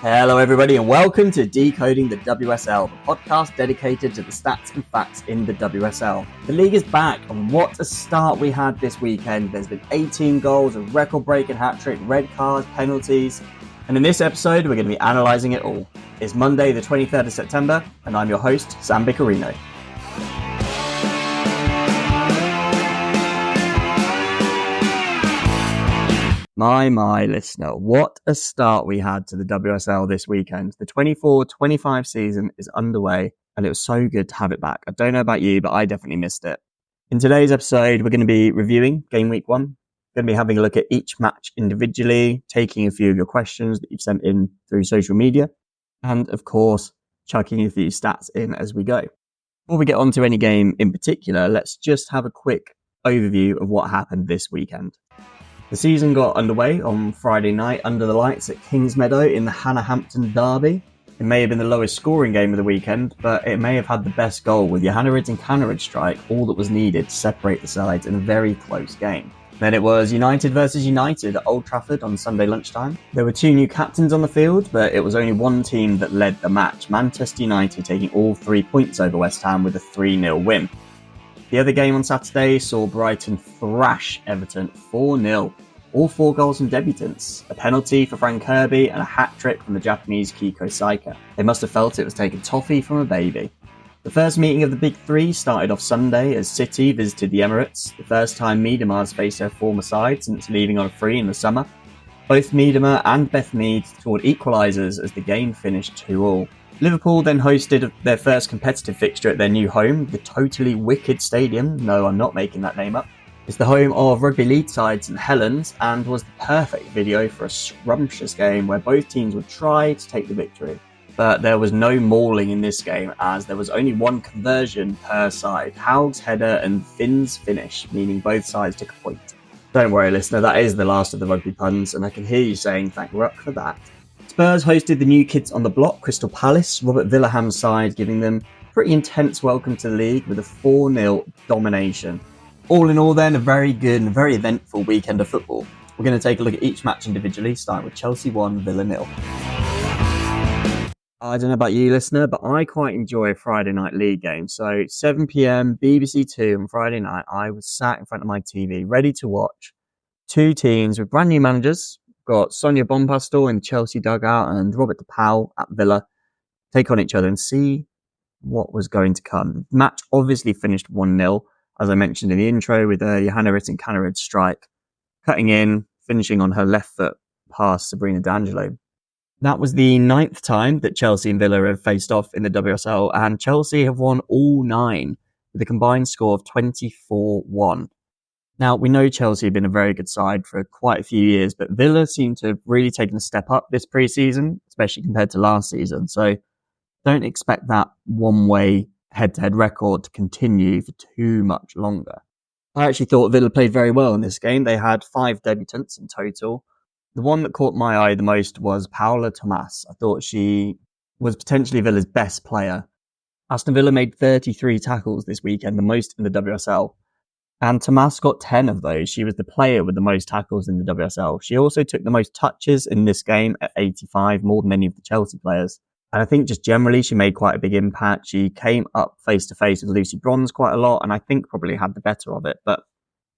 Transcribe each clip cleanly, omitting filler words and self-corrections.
Hello everybody and welcome to Decoding the WSL, the podcast dedicated to the stats and facts in the WSL. The league is back and what a start we had this weekend. There's been 18 goals, a record-breaking hat-trick, red cards, penalties, and in this episode we're going to be analysing it all. It's Monday the 23rd of September and I'm your host, Sam Biccarino. My listener, what a start we had to the WSL this weekend. The 24-25 season is underway and it was so good to have it back. I don't know about you, but I definitely missed it. In today's episode, we're going to be reviewing Gameweek 1. We're going to be having a look at each match individually, taking a few of your questions that you've sent in through social media, and of course, chucking a few stats in as we go. Before we get on to any game in particular, let's just have a quick overview of what happened this weekend. The season got underway on Friday night under the lights at Kingsmeadow in the Hannah-Hampton derby. It may have been the lowest scoring game of the weekend, but it may have had the best goal with Johannerid and Kannerid strike, all that was needed to separate the sides in a very close game. Then it was United versus United at Old Trafford on Sunday lunchtime. There were two new captains on the field, but it was only one team that led the match, Manchester United taking all 3 points over West Ham with a 3-0 win. The other game on Saturday saw Brighton thrash Everton 4-0. All 4 goals from debutants, a penalty for Frank Kirby and a hat-trick from the Japanese Kiko Seike. They must have felt it was taking toffee from a baby. The first meeting of the Big Three started off Sunday as City visited the Emirates, the first time Meadema has faced their former side since leaving on a free in the summer. Both Miedema and Beth Mead scored equalisers as the game finished 2-2. Liverpool then hosted their first competitive fixture at their new home, the totally wicked stadium. No, I'm not making that name up. It's the home of rugby league side St Helens and was the perfect video for a scrumptious game where both teams would try to take the victory. But there was no mauling in this game as there was only one conversion per side, Haug's header and Finn's finish, meaning both sides took a point. Don't worry listener, that is the last of the rugby puns and I can hear you saying thank Ruck for that. Spurs hosted the new kids on the block, Crystal Palace, Robert Villaham's side giving them a pretty intense welcome to the league with a 4-0 domination. All in all then, a very good and very eventful weekend of football. We're going to take a look at each match individually, starting with Chelsea 1, Villa 0. I don't know about you listener, but I quite enjoy a Friday night league game. So 7pm, BBC 2 on Friday night, I was sat in front of my TV, ready to watch two teams with brand new managers. Got Sonia Bonpastor in the Chelsea dugout and Robert DePaul at Villa take on each other and see what was going to come. The match obviously finished 1-0, as I mentioned in the intro, with Johannerid and Kannerid strike, cutting in, finishing on her left foot past Sabrina D'Angelo. That was the 9th time that Chelsea and Villa have faced off in the WSL, and Chelsea have won all 9 with a combined score of 24-1. Now, we know Chelsea have been a very good side for quite a few years, but Villa seem to have really taken a step up this pre-season, especially compared to last season. So don't expect that one-way head-to-head record to continue for too much longer. I actually thought Villa played very well in this game. They had 5 debutants in total. The one that caught my eye the most was Paula Tomas. I thought she was potentially Villa's best player. Aston Villa made 33 tackles this weekend, the most in the WSL. And Tomas got 10 of those. She was the player with the most tackles in the WSL. She also took the most touches in this game at 85, more than any of the Chelsea players. And I think just generally she made quite a big impact. She came up face-to-face with Lucy Bronze quite a lot and I think probably had the better of it. But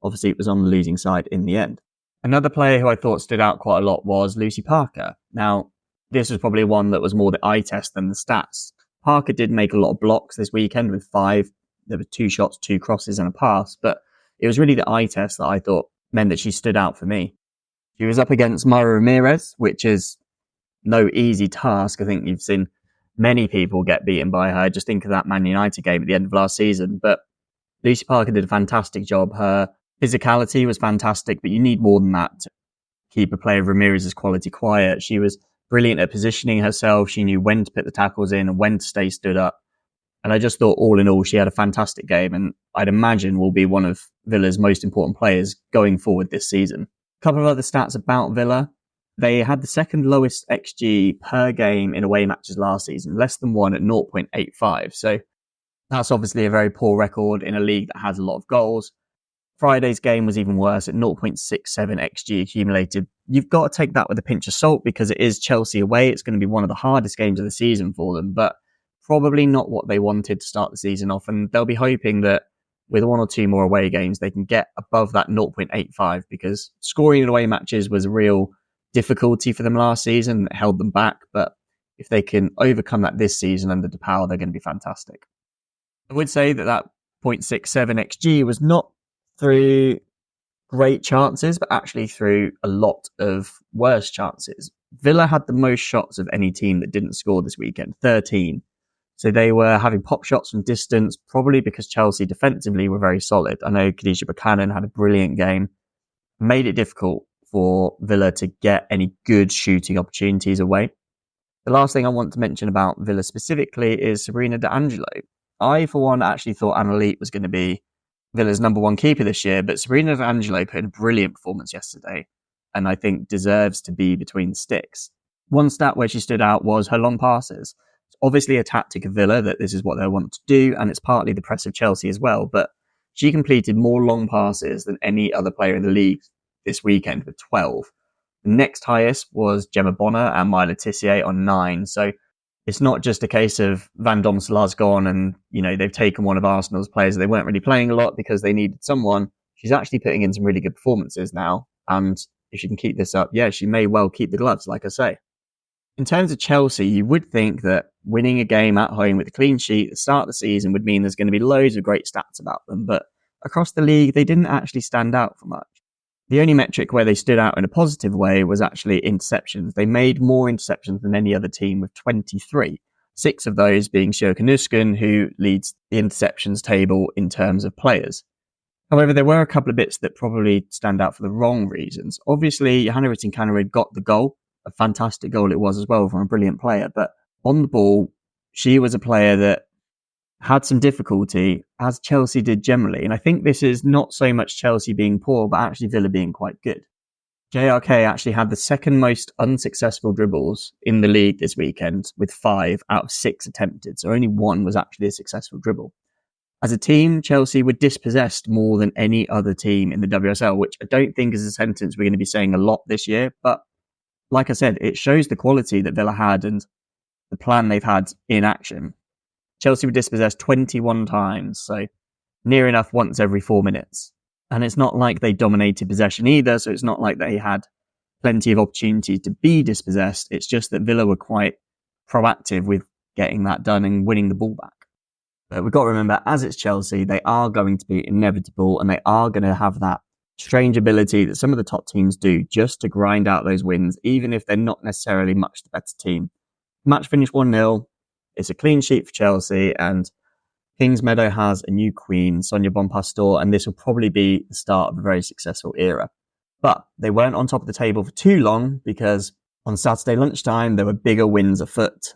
obviously it was on the losing side in the end. Another player who I thought stood out quite a lot was Lucy Parker. Now, this was probably one that was more the eye test than the stats. Parker did make a lot of blocks this weekend with 5. There were 2 shots, 2 crosses and a pass. But it was really the eye test that I thought meant that she stood out for me. She was up against Myra Ramirez, which is no easy task. I think you've seen many people get beaten by her. Just think of that Man United game at the end of last season. But Lucy Parker did a fantastic job. Her physicality was fantastic, but you need more than that to keep a player of Ramirez's quality quiet. She was brilliant at positioning herself. She knew when to put the tackles in and when to stay stood up. And I just thought all in all, she had a fantastic game and I'd imagine will be one of Villa's most important players going forward this season. A couple of other stats about Villa. They had the second lowest XG per game in away matches last season, less than 1 at 0.85. So that's obviously a very poor record in a league that has a lot of goals. Friday's game was even worse at 0.67 XG accumulated. You've got to take that with a pinch of salt because it is Chelsea away. It's going to be one of the hardest games of the season for them, but probably not what they wanted to start the season off. And they'll be hoping that with one or two more away games, they can get above that 0.85 because scoring in away matches was a real difficulty for them last season. It held them back. But if they can overcome that this season under DePaul, they're going to be fantastic. I would say that 0.67 XG was not through great chances, but actually through a lot of worse chances. Villa had the most shots of any team that didn't score this weekend, 13. So they were having pop shots from distance, probably because Chelsea defensively were very solid. I know Khadija Buchanan had a brilliant game, made it difficult for Villa to get any good shooting opportunities away. The last thing I want to mention about Villa specifically is Sabrina D'Angelo. I, for one, actually thought Annalise was going to be Villa's number one keeper this year, but Sabrina D'Angelo put in a brilliant performance yesterday and I think deserves to be between the sticks. One stat where she stood out was her long passes. It's obviously a tactic of Villa that this is what they want to do, and it's partly the press of Chelsea as well, but she completed more long passes than any other player in the league this weekend with 12. The next highest was Gemma Bonner and Myla Tissier on 9, so it's not just a case of Van Domselaar's gone and, they've taken one of Arsenal's players. They weren't really playing a lot because they needed someone. She's actually putting in some really good performances now. And if she can keep this up, she may well keep the gloves, like I say. In terms of Chelsea, you would think that winning a game at home with a clean sheet at the start of the season would mean there's going to be loads of great stats about them. But across the league, they didn't actually stand out for much. The only metric where they stood out in a positive way was actually interceptions. They made more interceptions than any other team with 23. 6 of those being Sjoeke Nusken, who leads the interceptions table in terms of players. However, there were a couple of bits that probably stand out for the wrong reasons. Obviously, Johanna Rytting-Kaneryd got the goal. A fantastic goal it was as well from a brilliant player. But on the ball, she was a player that had some difficulty, as Chelsea did generally. And I think this is not so much Chelsea being poor, but actually Villa being quite good. JRK actually had the second most unsuccessful dribbles in the league this weekend with 5 out of 6 attempted. So only 1 was actually a successful dribble. As a team, Chelsea were dispossessed more than any other team in the WSL, which I don't think is a sentence we're going to be saying a lot this year. But like I said, it shows the quality that Villa had and the plan they've had in action. Chelsea were dispossessed 21 times, so near enough once every 4 minutes. And it's not like they dominated possession either, so it's not like they had plenty of opportunities to be dispossessed. It's just that Villa were quite proactive with getting that done and winning the ball back. But we've got to remember, as it's Chelsea, they are going to be inevitable and they are going to have that strange ability that some of the top teams do just to grind out those wins, even if they're not necessarily much the better team. Match finished 1-0. It's a clean sheet for Chelsea, and Kingsmeadow has a new queen, Sonia Bonpastor, and this will probably be the start of a very successful era. But they weren't on top of the table for too long because on Saturday lunchtime, there were bigger wins afoot.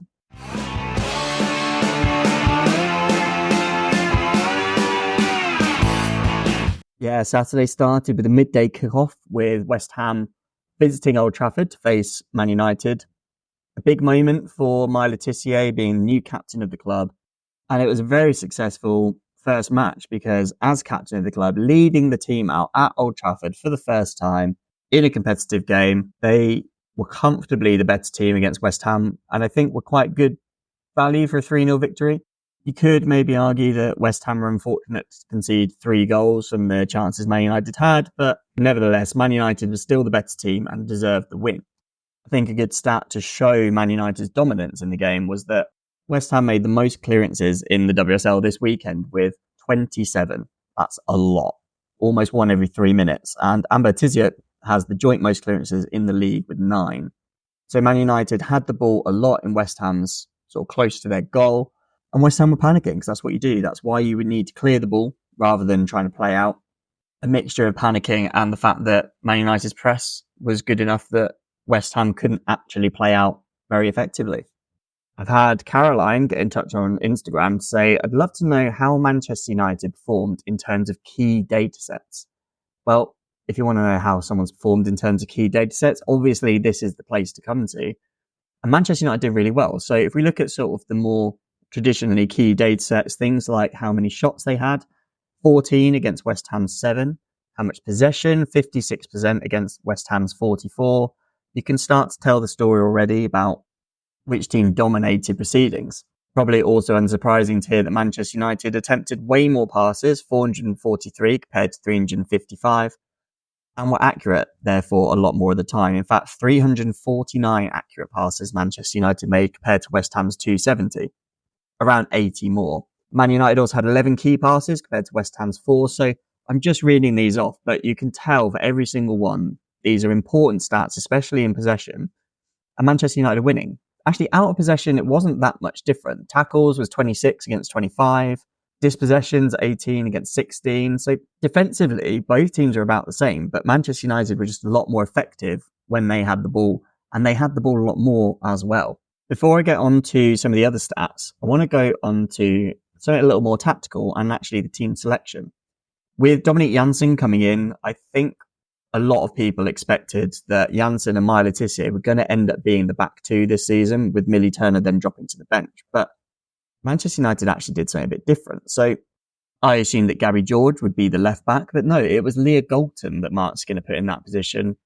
Yeah, Saturday started with a midday kickoff with West Ham visiting Old Trafford to face Man United. A big moment for Myla Tissier being the new captain of the club. And it was a very successful first match because as captain of the club, leading the team out at Old Trafford for the first time in a competitive game, they were comfortably the better team against West Ham. And I think were quite good value for a 3-0 victory. You could maybe argue that West Ham were unfortunate to concede 3 goals from the chances Man United had, but nevertheless, Man United was still the better team and deserved the win. I think a good stat to show Man United's dominance in the game was that West Ham made the most clearances in the WSL this weekend with 27. That's a lot. Almost 1 every 3 minutes. And Amber Tissier has the joint most clearances in the league with 9. So Man United had the ball a lot in West Ham's sort of close to their goal. And West Ham were panicking because that's what you do. That's why you would need to clear the ball rather than trying to play out. A mixture of panicking and the fact that Man United's press was good enough that West Ham couldn't actually play out very effectively. I've had Caroline get in touch on Instagram to say, I'd love to know how Manchester United performed in terms of key data sets. Well, if you want to know how someone's performed in terms of key data sets, obviously this is the place to come to. And Manchester United did really well. So if we look at sort of the more traditionally key data sets, things like how many shots they had, 14 against West Ham's 7. how much possession, 56% against West Ham's 44%. You can start to tell the story already about which team dominated proceedings. Probably also unsurprising to hear that Manchester United attempted way more passes, 443 compared to 355, and were accurate, therefore, a lot more of the time. In fact, 349 accurate passes Manchester United made compared to West Ham's 270, around 80 more. Man United also had 11 key passes compared to West Ham's 4, so I'm just reading these off, but you can tell for every single one, these are important stats, especially in possession, and Manchester United are winning. Actually, out of possession, it wasn't that much different. Tackles was 26 against 25. Dispossessions, 18 against 16. So defensively, both teams are about the same, but Manchester United were just a lot more effective when they had the ball, and they had the ball a lot more as well. Before I get on to some of the other stats, I want to go on to something a little more tactical and actually the team selection. With Dominic Janssen coming in, I think a lot of people expected that Janssen and Maya Letitia were going to end up being the back two this season, with Millie Turner then dropping to the bench. But Manchester United actually did something a bit different. So I assumed that Gabby George would be the left back, but no, it was Leah Galton that Mark Skinner put in that position.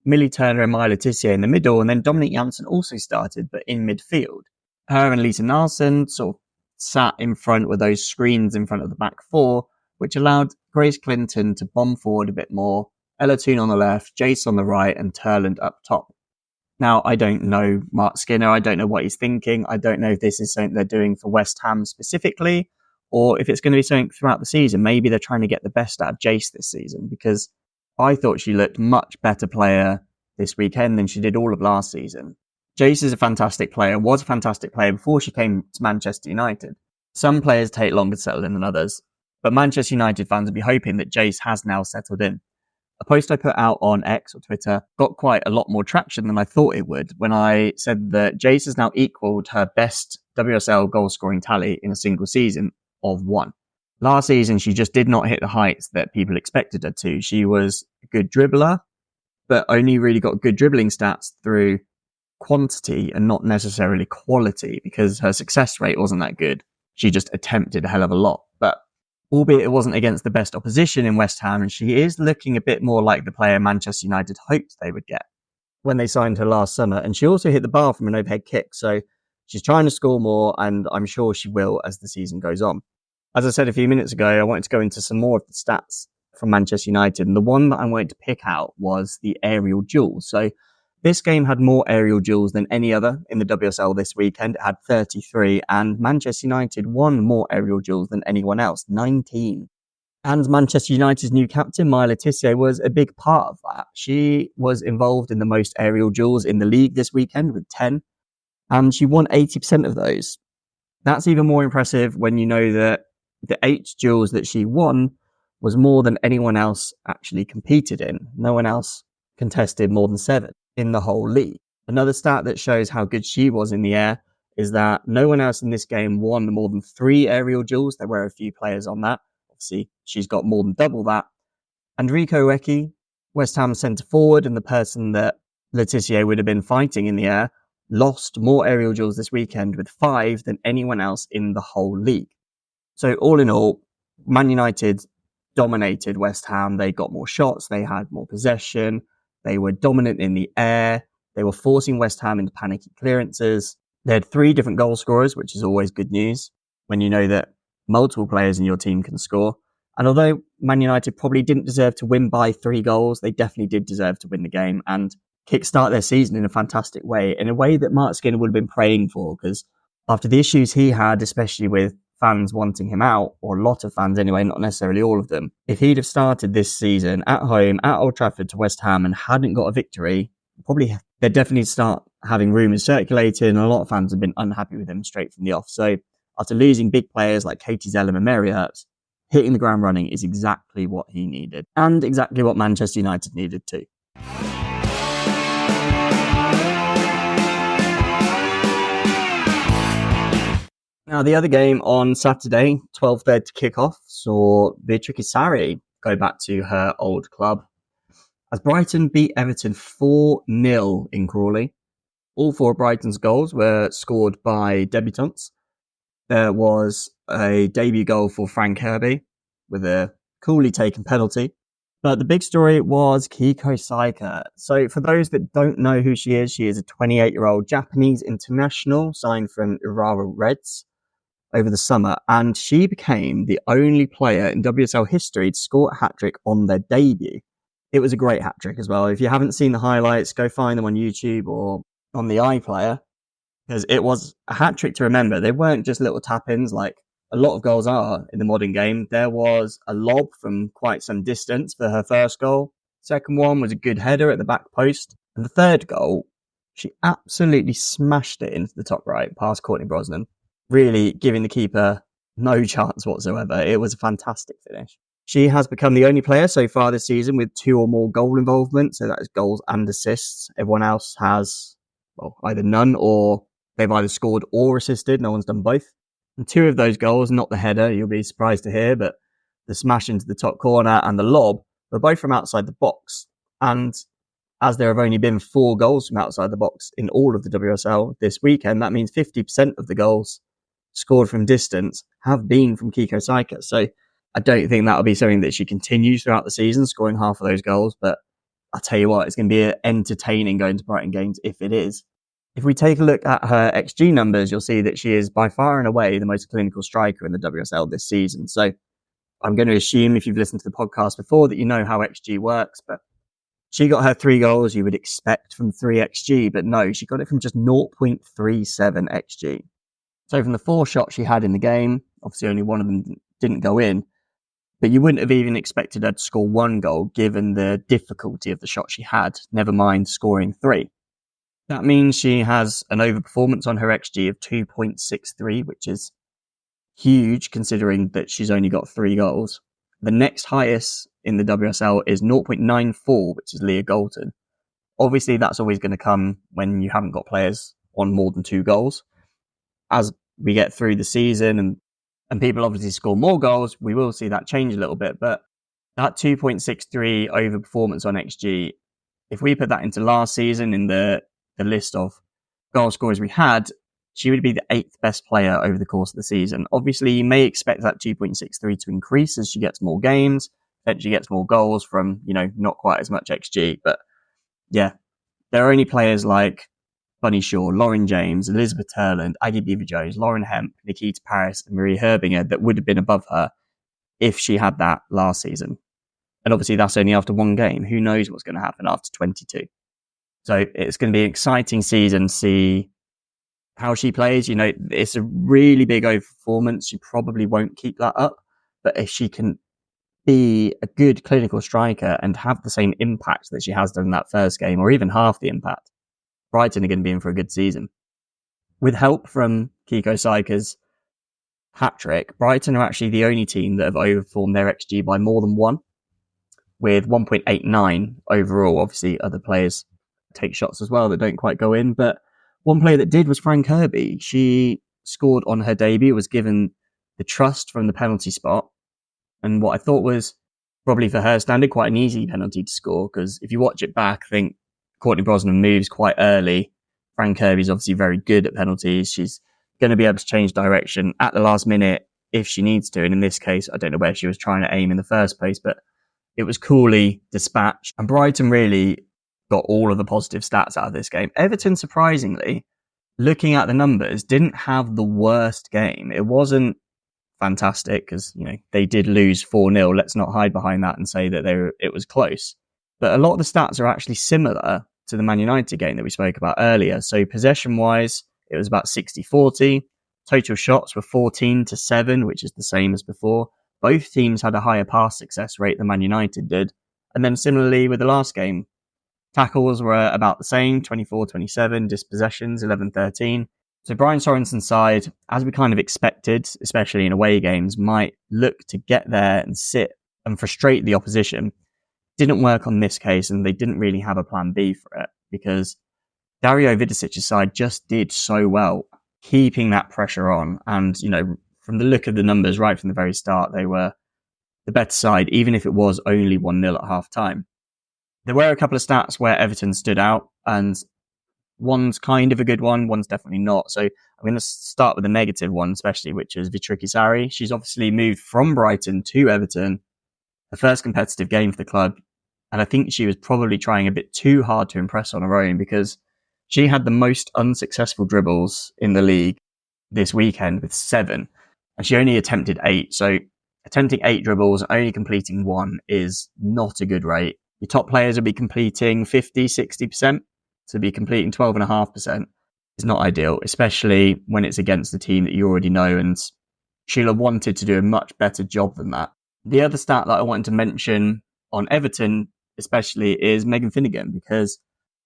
Millie Turner and Maya Letitia in the middle, and then Dominic Janssen also started, but in midfield. Her and Lisa Nelson sort of sat in front with those screens in front of the back four, which allowed Grace Clinton to bomb forward a bit more. Ella Toon on the left, Jace on the right, and Turland up top. Now, I don't know Mark Skinner. I don't know what he's thinking. I don't know if this is something they're doing for West Ham specifically, or if it's going to be something throughout the season. Maybe they're trying to get the best out of Jace this season, because I thought she looked much better player this weekend than she did all of last season. Jace is a fantastic player, was a fantastic player before she came to Manchester United. Some players take longer to settle in than others, but Manchester United fans will be hoping that Jace has now settled in. A post I put out on X or Twitter got quite a lot more traction than I thought it would when I said that Jace has now equalled her best WSL goal scoring tally in a single season of 1. Last season, she just did not hit the heights that people expected her to. She was a good dribbler, but only really got good dribbling stats through quantity and not necessarily quality, because her success rate wasn't that good. She just attempted a hell of a lot. But albeit it wasn't against the best opposition in West Ham, and she is looking a bit more like the player Manchester United hoped they would get when they signed her last summer. And she also hit the bar from an overhead kick, so she's trying to score more, and I'm sure she will as the season goes on. As I said a few minutes ago, I wanted to go into some more of the stats from Manchester United, and the one that I wanted to pick out was the aerial duels. So this game had more aerial duels than any other in the WSL this weekend. It had 33, and Manchester United won more aerial duels than anyone else, 19. And Manchester United's new captain, Maya Letitia, was a big part of that. She was involved in the most aerial duels in the league this weekend with 10, and she won 80% of those. That's even more impressive when you know that the 8 duels that she won was more than anyone else actually competed in. No one else contested more than 7 in the whole league. Another stat that shows how good she was in the air is that no one else in this game won more than 3 aerial duels. There were a few players on that. Obviously, she's got more than double that. And Rico Eki, West Ham centre forward, and the person that Letitia would have been fighting in the air, lost more aerial duels this weekend with 5 than anyone else in the whole league. So all in all, Man United dominated West Ham. They got more shots. They had more possession. They were dominant in the air. They were forcing West Ham into panicky clearances. They had 3 different goal scorers, which is always good news when you know that multiple players in your team can score. And although Man United probably didn't deserve to win by 3 goals, they definitely did deserve to win the game and kickstart their season in a fantastic way, in a way that Mark Skinner would have been praying for, because after the issues he had, especially with fans wanting him out, or a lot of fans anyway, not necessarily all of them, if he'd have started this season at home at Old Trafford to West Ham and hadn't got a victory, probably they'd definitely start having rumours circulating, and a lot of fans have been unhappy with him straight from the off. So after losing big players like Katie Zellum and Mary Earps, hitting the ground running is exactly what he needed, and exactly what Manchester United needed too. Now, the other game on Saturday, 12:30 kickoff, saw Beatrice Sarri go back to her old club as Brighton beat Everton 4-0 in Crawley. All 4 of Brighton's goals were scored by debutants. There was a debut goal for Frank Kirby with a coolly taken penalty. But the big story was Kiko Seike. So for those that don't know who she is a 28-year-old Japanese international signed from Urawa Reds over the summer, and she became the only player in WSL history to score a hat-trick on their debut. It was a great hat-trick as well. If you haven't seen the highlights, go find them on YouTube or on the iPlayer, because it was a hat-trick to remember. They weren't just little tap-ins like a lot of goals are in the modern game. There was a lob from quite some distance for her first goal. Second one was a good header at the back post. And the third goal, she absolutely smashed it into the top right past Courtney Brosnan, really giving the keeper no chance whatsoever. It was a fantastic finish. She has become the only player so far this season with 2 or more goal involvement, so that is goals and assists. Everyone else has, well, either none or they've either scored or assisted. No one's done both. And 2 of those goals, not the header, you'll be surprised to hear, but the smash into the top corner and the lob were both from outside the box. And as there have only been 4 goals from outside the box in all of the WSL this weekend, that means 50% of the goals scored from distance have been from Kiko Seike. So I don't think that'll be something that she continues throughout the season, scoring half of those goals. But I'll tell you what, it's going to be entertaining going to Brighton games if it is. If we take a look at her XG numbers, you'll see that she is by far and away the most clinical striker in the WSL this season. So I'm going to assume if you've listened to the podcast before that you know how XG works, but she got her 3 goals you would expect from 3 XG, but no, she got it from just 0.37 XG. So from the 4 shots she had in the game, obviously only one of them didn't go in, but you wouldn't have even expected her to score 1 goal given the difficulty of the shot she had, never mind scoring 3. That means she has an overperformance on her XG of 2.63, which is huge considering that she's only got 3 goals. The next highest in the WSL is 0.94, which is Leah Galton. Obviously, that's always going to come when you haven't got players on more than 2 goals. As we get through the season and people obviously score more goals, we will see that change a little bit. But that 2.63 overperformance on XG, if we put that into last season in the list of goal scorers we had, she would be the 8th best player over the course of the season. Obviously, you may expect that 2.63 to increase as she gets more games, eventually gets more goals from, not quite as much XG. But yeah, there are only players like Bunny Shaw, Lauren James, Elizabeth Turland, Aggie Beaver-Jones, Lauren Hemp, Nikita Paris, and Marie Herbinger that would have been above her if she had that last season. And obviously, that's only after 1 game. Who knows what's going to happen after 22? So it's going to be an exciting season to see how she plays. It's a really big overperformance. She probably won't keep that up. But if she can be a good clinical striker and have the same impact that she has done in that first game, or even half the impact, Brighton are going to be in for a good season. With help from Kiko Seike's hat-trick, Brighton are actually the only team that have overperformed their XG by more than 1, with 1.89 overall. Obviously, other players take shots as well that don't quite go in, but one player that did was Frank Kirby. She scored on her debut, was given the trust from the penalty spot, and what I thought was probably for her standard quite an easy penalty to score, because if you watch it back, I think Courtney Brosnan moves quite early. Frank Kirby's obviously very good at penalties. She's going to be able to change direction at the last minute if she needs to, and in this case, I don't know where she was trying to aim in the first place, but it was coolly dispatched, and Brighton really got all of the positive stats out of this game. Everton, surprisingly, looking at the numbers, didn't have the worst game. It wasn't fantastic because, they did lose 4-0. Let's not hide behind that and say that it was close. But a lot of the stats are actually similar to the Man United game that we spoke about earlier. So possession-wise, it was about 60-40. Total shots were 14-7, which is the same as before. Both teams had a higher pass success rate than Man United did. And then similarly with the last game, tackles were about the same, 24-27, dispossessions, 11-13. So Brian Sorensen's side, as we kind of expected, especially in away games, might look to get there and sit and frustrate the opposition. Didn't work on this case, and they didn't really have a plan B for it, because Dario Vidicic's side just did so well, keeping that pressure on. And, from the look of the numbers right from the very start, they were the better side, even if it was only 1-0 at half time. There were a couple of stats where Everton stood out, and one's kind of a good one, one's definitely not. So I'm going to start with the negative one, especially, which is Vitriki Sarri. She's obviously moved from Brighton to Everton her first competitive game for the club. And I think she was probably trying a bit too hard to impress on her own, because she had the most unsuccessful dribbles in the league this weekend with 7, and she only attempted 8. So attempting 8 dribbles and only completing 1 is not a good rate. Your top players will be completing 50, 60%. To be completing 12.5% is not ideal, especially when it's against a team that you already know, and she'll have wanted to do a much better job than that. The other stat that I wanted to mention on Everton especially is Megan Finnegan, because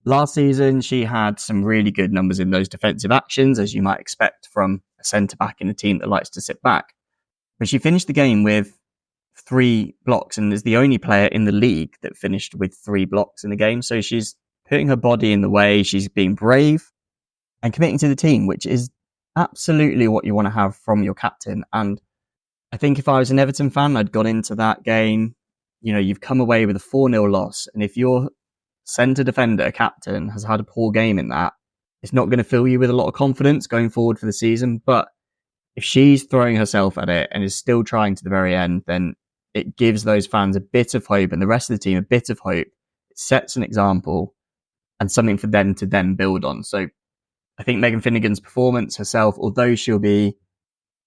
last season she had some really good numbers in those defensive actions, as you might expect from a centre-back in a team that likes to sit back. But she finished the game with 3 blocks, and is the only player in the league that finished with 3 blocks in a game. So she's putting her body in the way, she's being brave and committing to the team, which is absolutely what you want to have from your captain. And I think if I was an Everton fan, I'd gone into that game, you've come away with a 4-0 loss, and if your centre defender captain has had a poor game in that, it's not going to fill you with a lot of confidence going forward for the season. But if she's throwing herself at it and is still trying to the very end, then it gives those fans a bit of hope and the rest of the team a bit of hope. It sets an example and something for them to then build on. So I think Megan Finnegan's performance herself, although she'll be,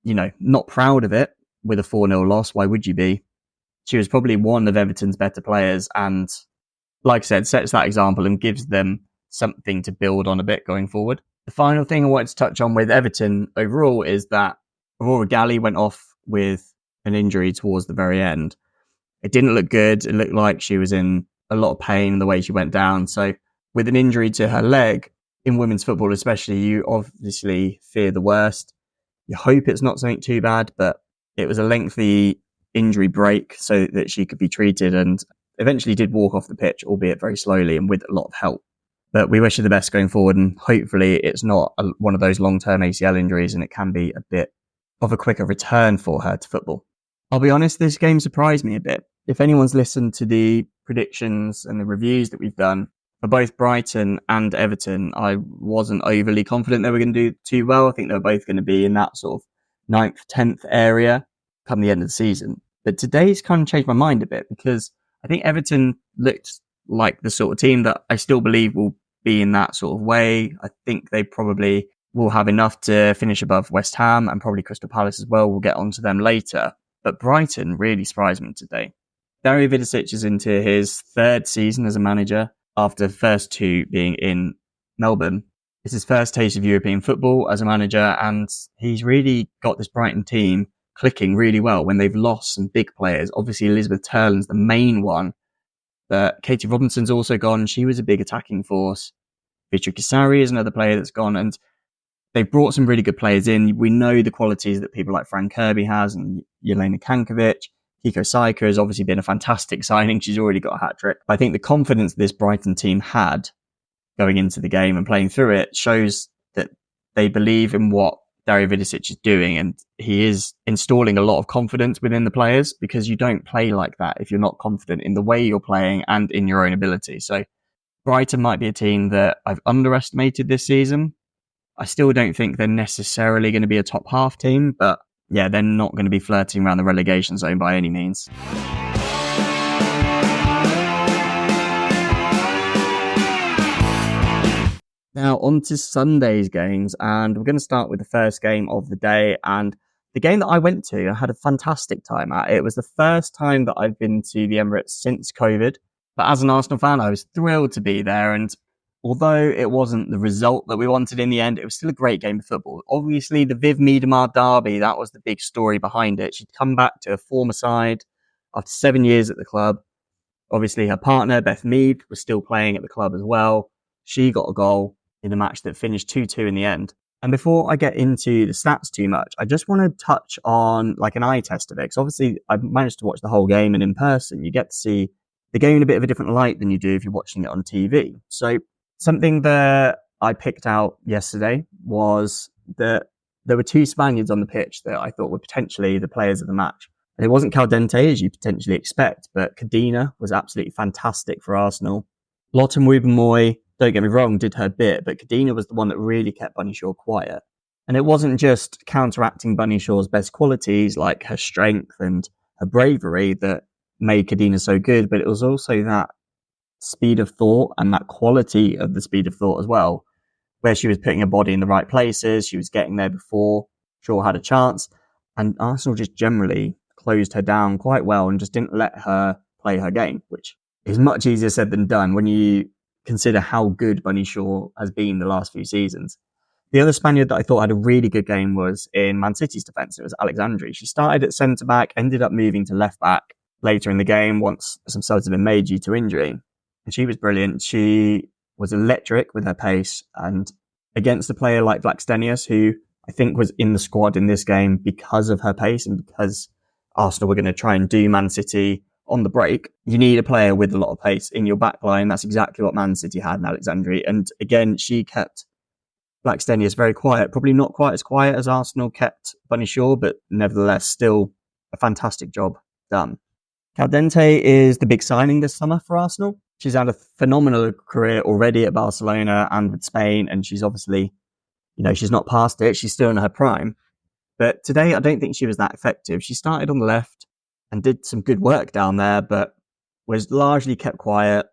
not proud of it with a 4-0 loss, why would you be? She was probably one of Everton's better players, and like I said, sets that example and gives them something to build on a bit going forward. The final thing I wanted to touch on with Everton overall is that Aurora Galley went off with an injury towards the very end. It didn't look good. It looked like she was in a lot of pain in the way she went down. So with an injury to her leg, in women's football especially, you obviously fear the worst. You hope it's not something too bad, but it was a lengthy injury break so that she could be treated, and eventually did walk off the pitch, albeit very slowly and with a lot of help. But we wish her the best going forward, and hopefully it's not one of those long-term ACL injuries, and it can be a bit of a quicker return for her to football. I'll be honest, this game surprised me a bit. If anyone's listened to the predictions and the reviews that we've done for both Brighton and Everton, I wasn't overly confident they were going to do too well. I think they were both going to be in that sort of 9th, 10th area come the end of the season. But today's kind of changed my mind a bit, because I think Everton looked like the sort of team that I still believe will be in that sort of way. I think they probably will have enough to finish above West Ham and probably Crystal Palace as well. We'll get onto them later. But Brighton really surprised me today. Dario Vidicic is into his 3rd season as a manager after the first 2 being in Melbourne. It's his first taste of European football as a manager, and he's really got this Brighton team clicking really well when they've lost some big players. Obviously, Elizabeth Turland's the main one, but Katie Robinson's also gone. She was a big attacking force. Victor Kisari is another player that's gone, and they've brought some really good players in. We know the qualities that people like Fran Kirby has, and Jelena Kankovic. Kiko Seike has obviously been a fantastic signing. She's already got a hat-trick. I think the confidence this Brighton team had going into the game and playing through it shows that they believe in what Dario Vidicic is doing, and he is installing a lot of confidence within the players, because you don't play like that if you're not confident in the way you're playing and in your own ability. So Brighton might be a team that I've underestimated this season. I still don't think they're necessarily going to be a top half team, but yeah, they're not going to be flirting around the relegation zone by any means. Now, on to Sunday's games, and we're going to start with the first game of the day. And the game that I went to, I had a fantastic time at. It was the first time that I've been to the Emirates since COVID. But as an Arsenal fan, I was thrilled to be there. And although it wasn't the result that we wanted in the end, it was still a great game of football. Obviously, the Viv Miedema derby, that was the big story behind it. She'd come back to her former side after 7 years at the club. Obviously, her partner, Beth Mead, was still playing at the club as well. She got a goal in a match that finished 2-2 in the end. And before I get into the stats too much, I just want to touch on like an eye test of it. Because obviously, I've managed to watch the whole game, and in person, you get to see the game in a bit of a different light than you do if you're watching it on TV. So something that I picked out yesterday was that there were 2 Spaniards on the pitch that I thought were potentially the players of the match. And it wasn't Caldente, as you potentially expect, but Cadena was absolutely fantastic for Arsenal. Lotte Wubben-Moy, don't get me wrong, did her bit, but Cadena was the one that really kept Bunny Shaw quiet. And it wasn't just counteracting Bunny Shaw's best qualities, like her strength and her bravery, that made Cadena so good, but it was also that speed of thought and that quality of the speed of thought as well, where she was putting her body in the right places. She was getting there before Shaw had a chance, and Arsenal just generally closed her down quite well and just didn't let her play her game, which is much easier said than done when you consider how good Bunny Shaw has been the last few seasons. The other Spaniard that I thought had a really good game was in Man City's defence. It was Alexandri. She started at centre-back, ended up moving to left-back later in the game once some subs had been made due to injury. And she was brilliant. She was electric with her pace, and against a player like Blackstenius, who I think was in the squad in this game because of her pace and because Arsenal were going to try and do Man City on the break, you need a player with a lot of pace in your back line. That's exactly what Man City had in Alexandri. And again, she kept Blackstenius very quiet, probably not quite as quiet as Arsenal kept Bunny Shaw, but nevertheless still a fantastic job done. Caldente is the big signing this summer for Arsenal. She's had a phenomenal career already at Barcelona and with Spain, and she's obviously, she's not past it. She's still in her prime. But today, I don't think she was that effective. She started on the left and did some good work down there, but was largely kept quiet.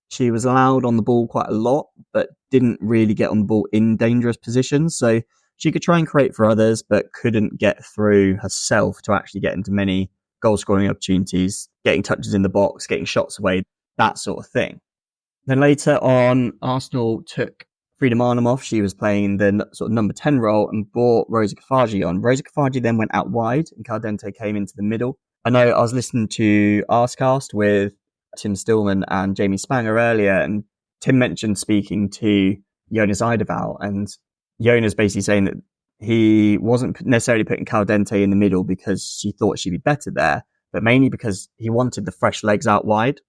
She was allowed on the ball quite a lot, but didn't really get on the ball in dangerous positions. So she could try and create for others, but couldn't get through herself to actually get into many goal-scoring opportunities, getting touches in the box, getting shots away, that sort of thing. Then later on, Arsenal took Frida Marnham off. She was playing the sort of number 10 role and brought Rosa Kafaji on. Rosa Kafaji then went out wide and Caldente came into the middle. I know I was listening to Arscast with Tim Stillman and Jamie Spanger earlier, and Tim mentioned speaking to Jonas Eideval, and Jonas basically saying that he wasn't necessarily putting Caldente in the middle because she thought she'd be better there, but mainly because he wanted the fresh legs out wide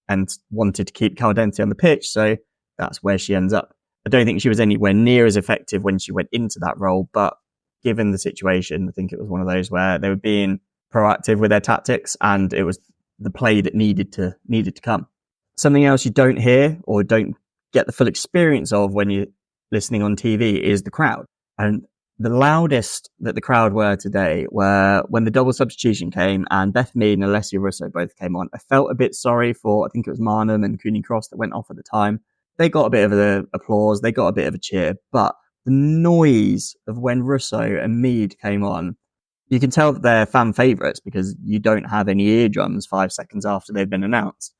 and wanted to keep Caldente on the pitch, so that's where she ends up. I don't think she was anywhere near as effective when she went into that role, but given the situation, I think it was one of those where they were being proactive with their tactics and it was the play that needed to come. Something else you don't hear or don't get the full experience of when you're listening on TV is the crowd. And the loudest that the crowd were today were when the double substitution came and Beth Mead and Alessia Russo both came on. I felt a bit sorry for, I think it was Marnham and Cooney Cross that went off at the time. They got a bit of the applause, they got a bit of a cheer, but the noise of when Russo and Mead came on, you can tell that they're fan favourites because you don't have any eardrums 5 seconds after they've been announced.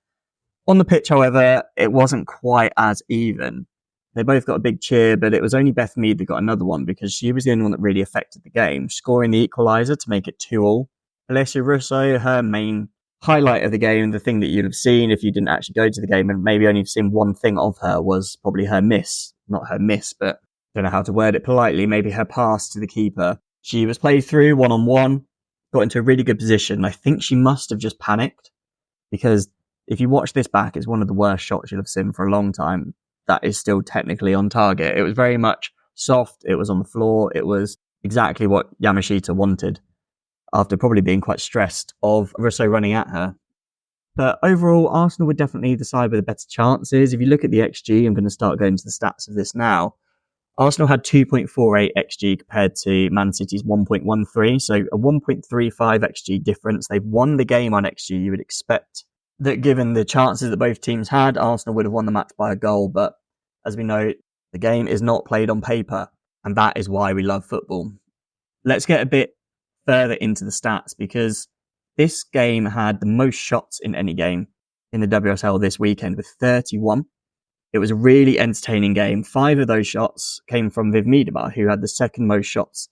On the pitch, however, it wasn't quite as even. They both got a big cheer, but it was only Beth Mead that got another one because she was the only one that really affected the game, scoring the equaliser to make it 2-2. Alessia Russo, her main highlight of the game, the thing that you'd have seen if you didn't actually go to the game and maybe only seen one thing of her, was probably her miss. Not her miss, but I don't know how to word it politely, maybe her pass to the keeper. She was played through one-on-one, got into a really good position. I think she must have just panicked because if you watch this back, it's one of the worst shots you'll have seen for a long time. That is still technically on target. It was very much soft. It was on the floor. It was exactly what Yamashita wanted after probably being quite stressed of Russo running at her. But overall, Arsenal would definitely the side with the better chances. If you look at the XG, I'm going to start going to the stats of this now. Arsenal had 2.48 XG compared to Man City's 1.13, so a 1.35 XG difference. They've won the game on XG. You would expect that given the chances that both teams had, Arsenal would have won the match by a goal, but as we know, the game is not played on paper, and that is why we love football. Let's get a bit further into the stats, because this game had the most shots in any game in the WSL this weekend with 31. It was a really entertaining game. 5 of those shots came from Viv Miedema, who had the second most shots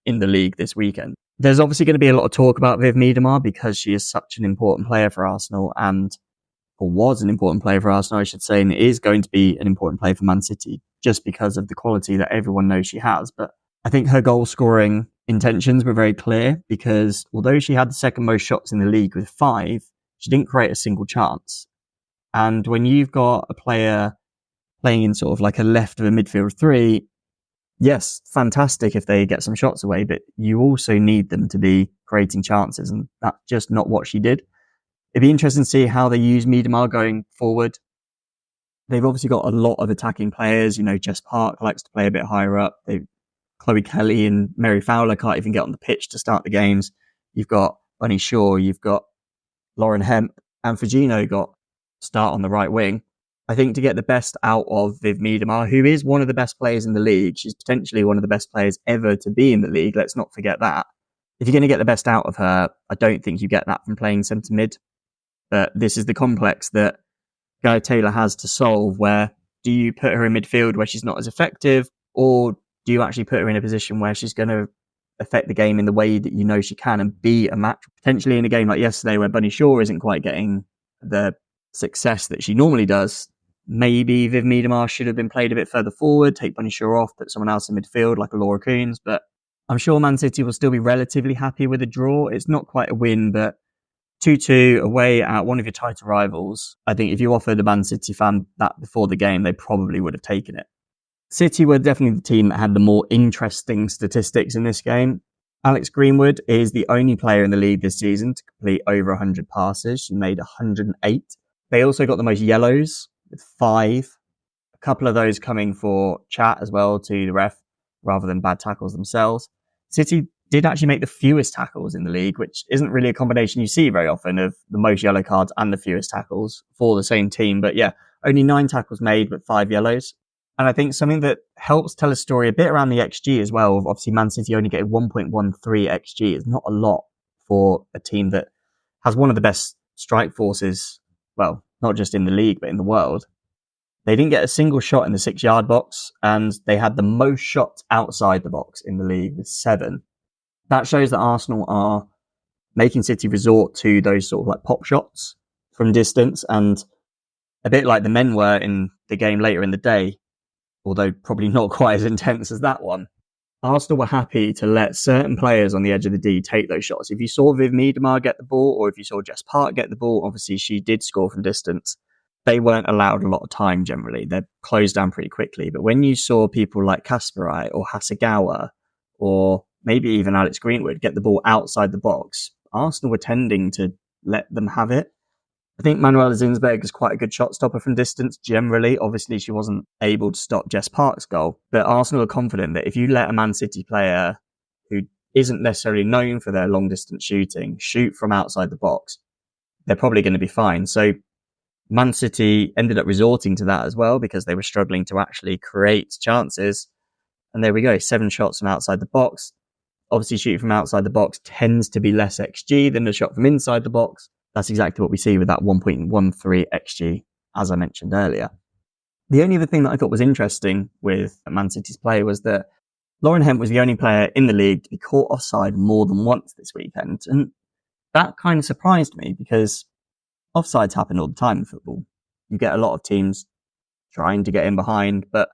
in the league this weekend. There's obviously going to be a lot of talk about Viv Miedema because she is such an important player for Arsenal or was an important player for Arsenal, I should say, and is going to be an important player for Man City just because of the quality that everyone knows she has. But I think her goal scoring intentions were very clear because although she had the second most shots in the league with 5, she didn't create a single chance. And when you've got a player playing in sort of like a left of a midfield 3, yes, fantastic if they get some shots away, but you also need them to be creating chances, and that's just not what she did. It'd be interesting to see how they use Miedema going forward. They've obviously got a lot of attacking players. Jess Park likes to play a bit higher up. Chloe Kelly and Mary Fowler can't even get on the pitch to start the games. You've got Bunny Shaw. You've got Lauren Hemp and Fujino got start on the right wing. I think to get the best out of Viv Miedema, who is one of the best players in the league, she's potentially one of the best players ever to be in the league. Let's not forget that. If you're going to get the best out of her, I don't think you get that from playing centre mid. But this is the complex that Guy Taylor has to solve, where do you put her in midfield where she's not as effective, or do you actually put her in a position where she's going to affect the game in the way that you know she can and be a match, potentially in a game like yesterday where Bunny Shaw isn't quite getting the success that she normally does. Maybe Viv Miedema should have been played a bit further forward, take Bunny Shaw off, put someone else in midfield like a Laura Coons, but I'm sure Man City will still be relatively happy with a draw. It's not quite a win, but 2-2 away at one of your title rivals. I think if you offered a Man City fan that before the game, they probably would have taken it. City were definitely the team that had the more interesting statistics in this game. Alex Greenwood is the only player in the league this season to complete over 100 passes. She made 108. They also got the most yellows with 5. A couple of those coming for chat as well to the ref rather than bad tackles themselves. City did actually make the fewest tackles in the league, which isn't really a combination you see very often of the most yellow cards and the fewest tackles for the same team. But yeah, only 9 tackles made, but 5 yellows. And I think something that helps tell a story a bit around the XG as well. Obviously, Man City only getting 1.13 XG is not a lot for a team that has one of the best strike forces, well, not just in the league, but in the world. They didn't get a single shot in the 6-yard box, and they had the most shots outside the box in the league with 7. That shows that Arsenal are making City resort to those sort of like pop shots from distance, and a bit like the men were in the game later in the day, although probably not quite as intense as that one. Arsenal were happy to let certain players on the edge of the D take those shots. If you saw Viv Miedema get the ball, or if you saw Jess Park get the ball, obviously she did score from distance. They weren't allowed a lot of time generally. They're closed down pretty quickly. But when you saw people like Kasparai or Hasegawa, or maybe even Alex Greenwood get the ball outside the box, Arsenal were tending to let them have it. I think Manuela Zinsberg is quite a good shot stopper from distance generally. Obviously, she wasn't able to stop Jess Park's goal. But Arsenal are confident that if you let a Man City player who isn't necessarily known for their long-distance shooting shoot from outside the box, they're probably going to be fine. So Man City ended up resorting to that as well because they were struggling to actually create chances. And there we go, 7 shots from outside the box. Obviously, shooting from outside the box tends to be less XG than a shot from inside the box. That's exactly what we see with that 1.13 XG, as I mentioned earlier. The only other thing that I thought was interesting with Man City's play was that Lauren Hemp was the only player in the league to be caught offside more than once this weekend. And that kind of surprised me because offsides happen all the time in football. You get a lot of teams trying to get in behind, but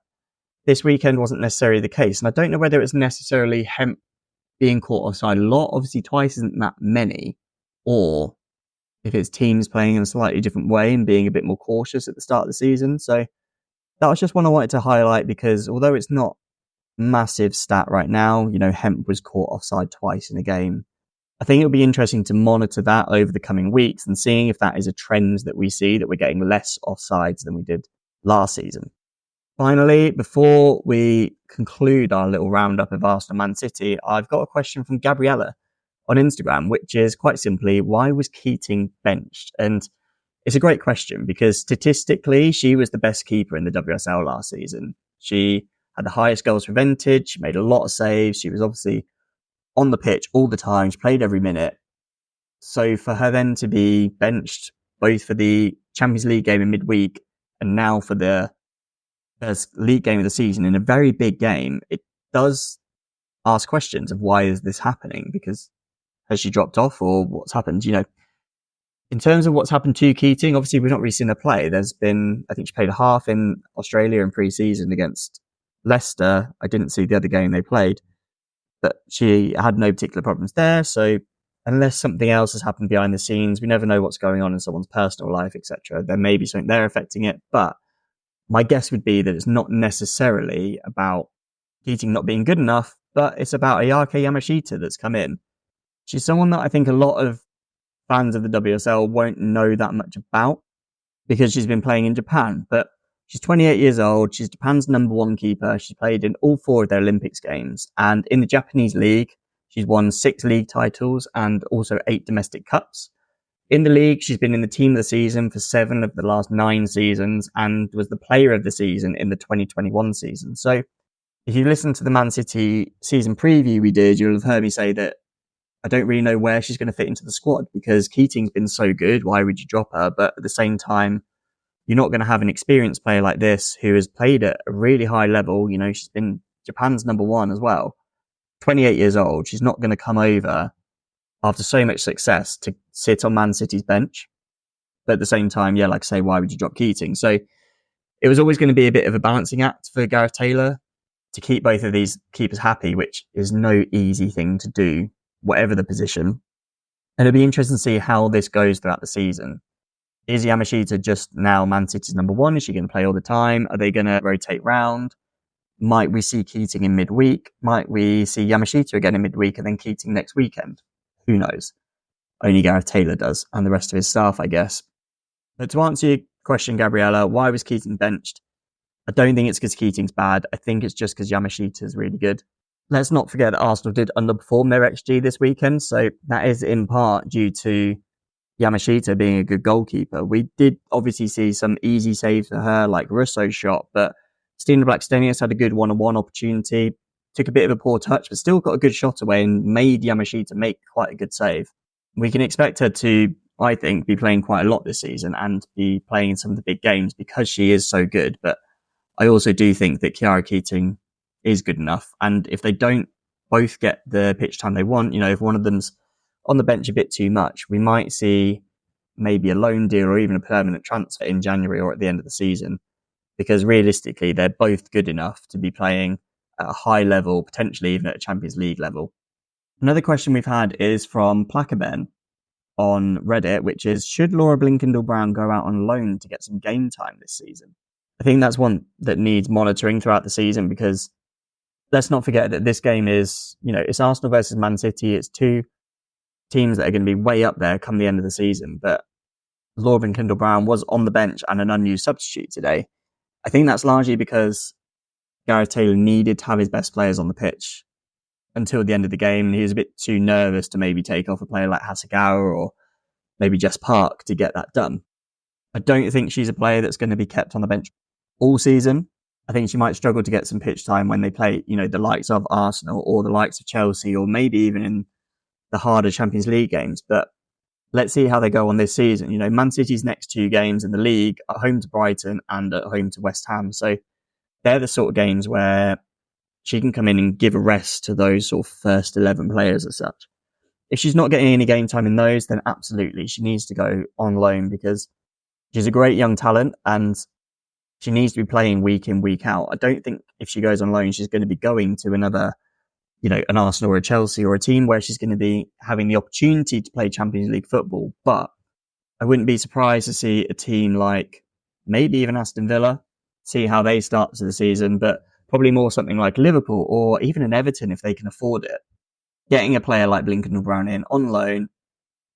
this weekend wasn't necessarily the case. And I don't know whether it's necessarily Hemp being caught offside a lot. Obviously, twice isn't that many. Or if it's teams playing in a slightly different way and being a bit more cautious at the start of the season. So that was just one I wanted to highlight because although it's not a massive stat right now, you know, Hemp was caught offside twice in a game. I think it'll be interesting to monitor that over the coming weeks and seeing if that is a trend that we see, that we're getting less offsides than we did last season. Finally, before we conclude our little roundup of Arsenal Man City, I've got a question from Gabriella on Instagram, which is quite simply, why was Keating benched? And it's a great question because statistically, she was the best keeper in the WSL last season. She had the highest goals prevented. She made a lot of saves. She was obviously on the pitch all the time. She played every minute. So for her then to be benched, both for the Champions League game in midweek and now for the first league game of the season in a very big game, it does ask questions of why is this happening? Because has she dropped off or what's happened? You know, in terms of what's happened to Keating, obviously we've not really seen her play. There's been, I think she played a half in Australia in pre-season against Leicester. I didn't see the other game they played, but she had no particular problems there. So unless something else has happened behind the scenes, we never know what's going on in someone's personal life, etc. There may be something there affecting it, but my guess would be that it's not necessarily about Keating not being good enough, but it's about Ayaka Yamashita that's come in. She's someone that I think a lot of fans of the WSL won't know that much about because she's been playing in Japan, but she's 28 years old. She's Japan's number 1 keeper. She's played in all 4 of their Olympics games. And in the Japanese league, she's won 6 league titles and also 8 domestic cups. In the league, she's been in the team of the season for 7 of the last 9 seasons and was the player of the season in the 2021 season. So if you listen to the Man City season preview we did, you'll have heard me say that I don't really know where she's going to fit into the squad because Keating's been so good. Why would you drop her? But at the same time, you're not going to have an experienced player like this who has played at a really high level. You know, she's been Japan's number 1 as well. 28 years old. She's not going to come over after so much success to sit on Man City's bench. But at the same time, yeah, like I say, why would you drop Keating? So it was always going to be a bit of a balancing act for Gareth Taylor to keep both of these keepers happy, which is no easy thing to do, whatever the position. And it'll be interesting to see how this goes throughout the season. Is Yamashita just now Man City's number 1? Is she going to play all the time? Are they going to rotate round? Might we see Keating in midweek? Might we see Yamashita again in midweek and then Keating next weekend? Who knows? Only Gareth Taylor does, and the rest of his staff, I guess. But to answer your question, Gabriella, why was Keating benched? I don't think it's because Keating's bad. I think it's just because Yamashita's really good. Let's not forget that Arsenal did underperform their XG this weekend, so that is in part due to Yamashita being a good goalkeeper. We did obviously see some easy saves for her, like Russo's shot, but Stina Blackstenius had a good one-on-one opportunity, took a bit of a poor touch, but still got a good shot away and made Yamashita make quite a good save. We can expect her to, I think, be playing quite a lot this season and be playing in some of the big games because she is so good. But I also do think that Kiara Keating is good enough. And if they don't both get the pitch time they want, you know, if one of them's on the bench a bit too much, we might see maybe a loan deal or even a permanent transfer in January or at the end of the season. Because realistically, they're both good enough to be playing at a high level, potentially even at a Champions League level. Another question we've had is from Placaben on Reddit, which is, should Laura Blinkendal-Brown go out on loan to get some game time this season? I think that's one that needs monitoring throughout the season because let's not forget that this game is, you know, it's Arsenal versus Man City. It's 2 teams that are going to be way up there come the end of the season. But Laura Blinkendal-Brown was on the bench and an unused substitute today. I think that's largely because Gareth Taylor needed to have his best players on the pitch until the end of the game. And he was a bit too nervous to maybe take off a player like Hasegawa or maybe Jess Park to get that done. I don't think she's a player that's going to be kept on the bench all season. I think she might struggle to get some pitch time when they play, you know, the likes of Arsenal or the likes of Chelsea or maybe even in the harder Champions League games. But let's see how they go on this season. You know, Man City's next 2 games in the league are home to Brighton and at home to West Ham. So they're the sort of games where she can come in and give a rest to those sort of first 11 players as such. If she's not getting any game time in those, then absolutely she needs to go on loan because she's a great young talent and she needs to be playing week in, week out. I don't think if she goes on loan, she's going to be going to another, you know, an Arsenal or a Chelsea or a team where she's going to be having the opportunity to play Champions League football. But I wouldn't be surprised to see a team like maybe even Aston Villa, see how they start to the season, but probably more something like Liverpool or even an Everton if they can afford it. Getting a player like Blinkendal-Brown in on loan,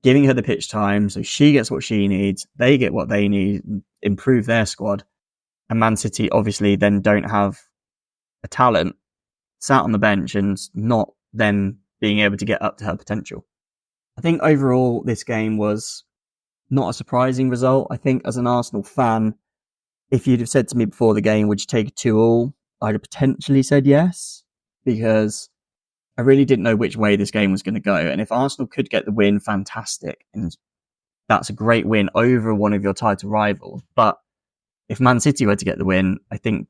giving her the pitch time so she gets what she needs, they get what they need, improve their squad. And Man City obviously then don't have a talent sat on the bench and not then being able to get up to her potential. I think overall this game was not a surprising result. I think as an Arsenal fan, if you'd have said to me before the game, would you take a 2-2? I'd have potentially said yes, because I really didn't know which way this game was going to go. And if Arsenal could get the win, fantastic. And that's a great win over one of your title rivals. But if Man City were to get the win, I think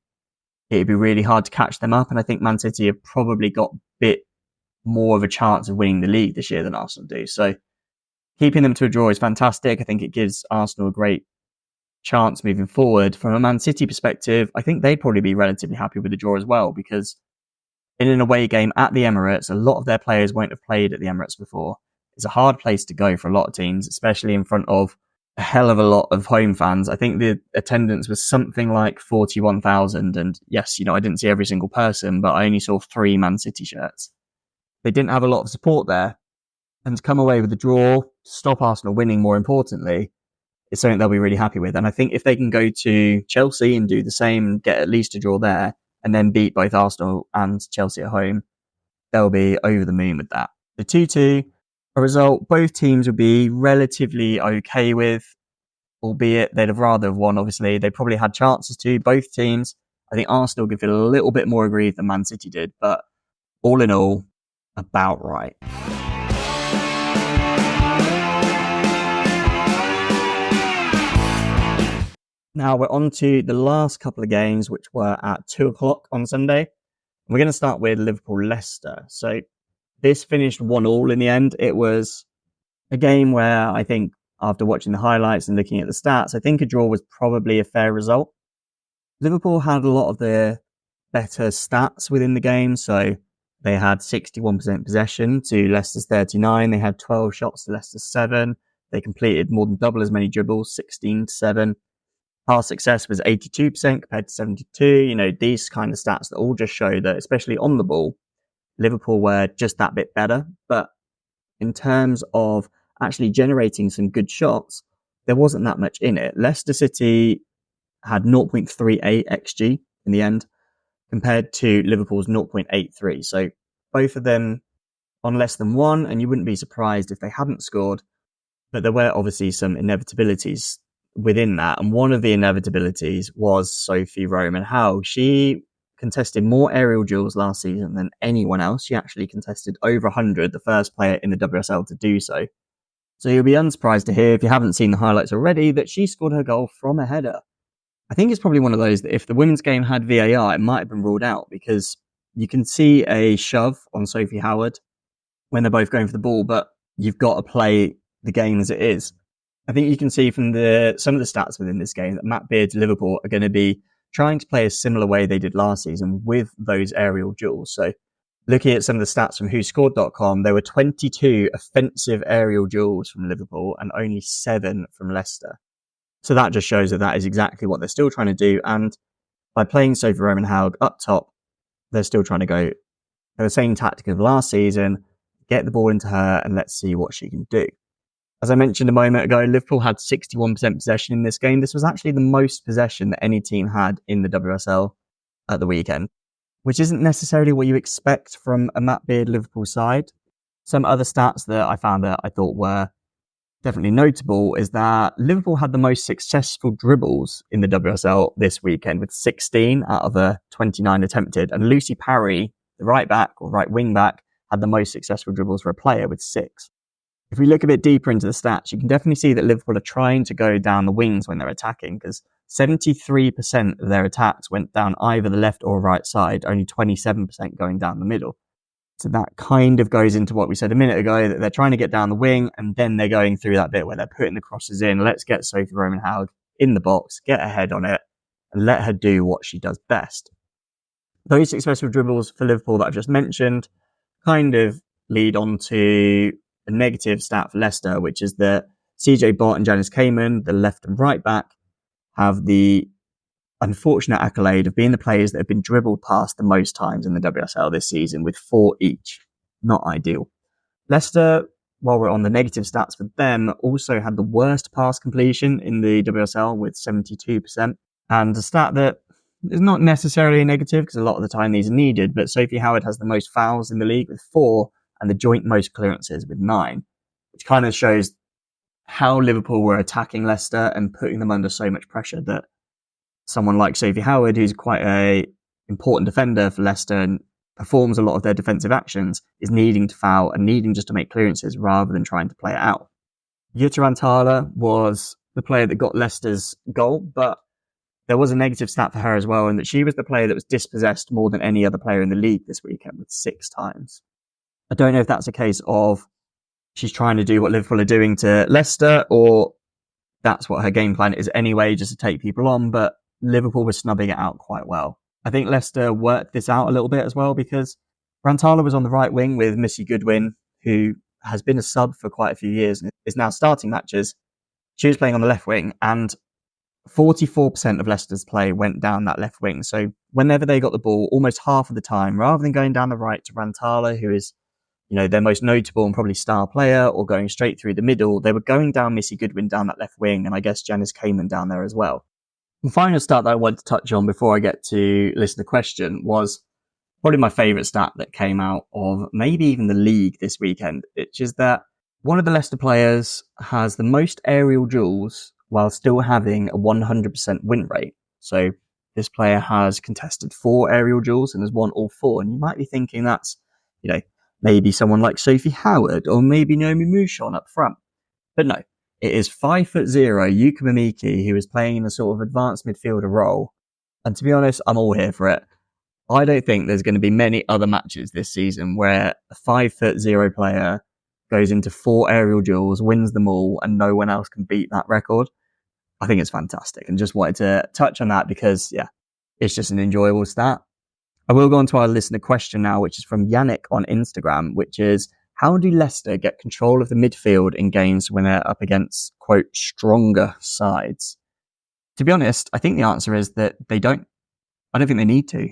it'd be really hard to catch them up. And I think Man City have probably got a bit more of a chance of winning the league this year than Arsenal do. So keeping them to a draw is fantastic. I think it gives Arsenal a great chance moving forward. From a Man City perspective, I think they'd probably be relatively happy with the draw as well, because in an away game at the Emirates, a lot of their players won't have played at the Emirates before. It's a hard place to go for a lot of teams, especially in front of a hell of a lot of home fans. I think the attendance was something like 41,000. And yes, you know, I didn't see every single person, but I only saw 3 Man City shirts. They didn't have a lot of support there. And to come away with the draw, stop Arsenal winning, more importantly, is something they'll be really happy with. And I think if they can go to Chelsea and do the same and get at least a draw there, and then beat both Arsenal and Chelsea at home, they'll be over the moon with that. The 2-2, A result both teams would be relatively okay with, albeit they'd have rather have won, obviously. They probably had chances to, both teams. I think Arsenal give it a little bit more aggrieved than Man City did, but all in all, about right. Now we're on to the last couple of games, which were at 2:00 on Sunday. We're going to start with Liverpool-Leicester. So this finished 1-1 in the end. It was a game where I think after watching the highlights and looking at the stats, I think a draw was probably a fair result. Liverpool had a lot of their better stats within the game. So they had 61% possession to Leicester's 39. They had 12 shots to Leicester's 7. They completed more than double as many dribbles, 16-7. Pass success was 82% compared to 72. These kind of stats that all just show that, especially on the ball, Liverpool were just that bit better. But in terms of actually generating some good shots, there wasn't that much in it. Leicester City had 0.38 XG in the end compared to Liverpool's 0.83. So both of them on less than 1, and you wouldn't be surprised if they hadn't scored. But there were obviously some inevitabilities within that. And one of the inevitabilities was Sophie Roman-Haug. She contested more aerial duels last season than anyone else. She actually contested over 100, the first player in the WSL to do so. So you'll be unsurprised to hear, if you haven't seen the highlights already, that she scored her goal from a header. I think it's probably one of those that if the women's game had VAR, it might have been ruled out, because you can see a shove on Sophie Howard when they're both going for the ball, but you've got to play the game as it is. I think you can see from some of the stats within this game that Matt Beard's Liverpool are going to be trying to play a similar way they did last season with those aerial duels. So looking at some of the stats from WhoScored.com, there were 22 offensive aerial duels from Liverpool and only 7 from Leicester. So that just shows that is exactly what they're still trying to do. And by playing Sophie Roman-Haug up top, they're still trying to go the same tactic of last season, get the ball into her and let's see what she can do. As I mentioned a moment ago, Liverpool had 61% possession in this game. This was actually the most possession that any team had in the WSL at the weekend, which isn't necessarily what you expect from a Matt Beard Liverpool side. Some other stats that I found that I thought were definitely notable is that Liverpool had the most successful dribbles in the WSL this weekend, with 16 out of the 29 attempted. And Lucy Parry, the right back or right wing back, had the most successful dribbles for a player with 6. If we look a bit deeper into the stats, you can definitely see that Liverpool are trying to go down the wings when they're attacking, because 73% of their attacks went down either the left or right side, only 27% going down the middle. So that kind of goes into what we said a minute ago, that they're trying to get down the wing and then they're going through that bit where they're putting the crosses in. Let's get Sophie Roman-Haug in the box, get a head on it, and let her do what she does best. Those successful dribbles for Liverpool that I've just mentioned kind of lead on to a negative stat for Leicester, which is that CJ Bott and Janice Cayman, the left and right back, have the unfortunate accolade of being the players that have been dribbled past the most times in the WSL this season, with 4 each. Not ideal. Leicester, while we're on the negative stats for them, also had the worst pass completion in the WSL with 72%. And a stat that is not necessarily a negative, because a lot of the time these are needed, but Sophie Howard has the most fouls in the league with 4, and the joint most clearances with 9, which kind of shows how Liverpool were attacking Leicester and putting them under so much pressure that someone like Sophie Howard, who's quite an important defender for Leicester and performs a lot of their defensive actions, is needing to foul and needing just to make clearances rather than trying to play it out. Jutta Rantala was the player that got Leicester's goal, but there was a negative stat for her as well, in that she was the player that was dispossessed more than any other player in the league this weekend, with 6 times. I don't know if that's a case of she's trying to do what Liverpool are doing to Leicester, or that's what her game plan is anyway, just to take people on, but Liverpool was snubbing it out quite well. I think Leicester worked this out a little bit as well, because Rantala was on the right wing with Missy Goodwin, who has been a sub for quite a few years and is now starting matches. She was playing on the left wing, and 44% of Leicester's play went down that left wing. So whenever they got the ball, almost half of the time, rather than going down the right to Rantala, who is their most notable and probably star player, or going straight through the middle, they were going down Missy Goodwin down that left wing, and I guess Janice Cayman down there as well. The final stat that I wanted to touch on before I get to listener question was probably my favourite stat that came out of maybe even the league this weekend, which is that One of the Leicester players has the most aerial duels while still having a 100% win rate. So this player has contested 4 aerial duels and has won all 4. And you might be thinking that's, maybe someone like Sophie Howard or maybe Naomi Mouchon up front. But no, it is 5'0" Yuka Mimiki, who is playing in a sort of advanced midfielder role. And to be honest, I'm all here for it. I don't think there's going to be many other matches this season where a 5'0" player goes into 4 aerial duels, wins them all, and no one else can beat that record. I think it's fantastic, and just wanted to touch on that because, it's just an enjoyable stat. I will go on to our listener question now, which is from Yannick on Instagram, which is, how do Leicester get control of the midfield in games when they're up against, quote, stronger sides? To be honest, I think the answer is that they don't. I don't think they need to.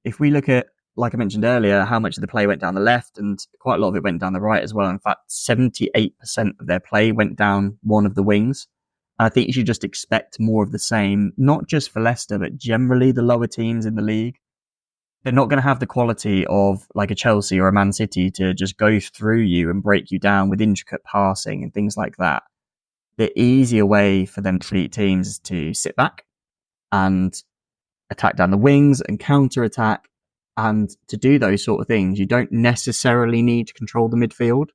If we look at, like I mentioned earlier, how much of the play went down the left, and quite a lot of it went down the right as well. In fact, 78% of their play went down one of the wings. And I think you should just expect more of the same, not just for Leicester, but generally the lower teams in the league. They're not going to have the quality of like a Chelsea or a Man City to just go through you and break you down with intricate passing and things like that. The easier way for them to beat teams is to sit back and attack down the wings and counter-attack. And to do those sort of things, you don't necessarily need to control the midfield.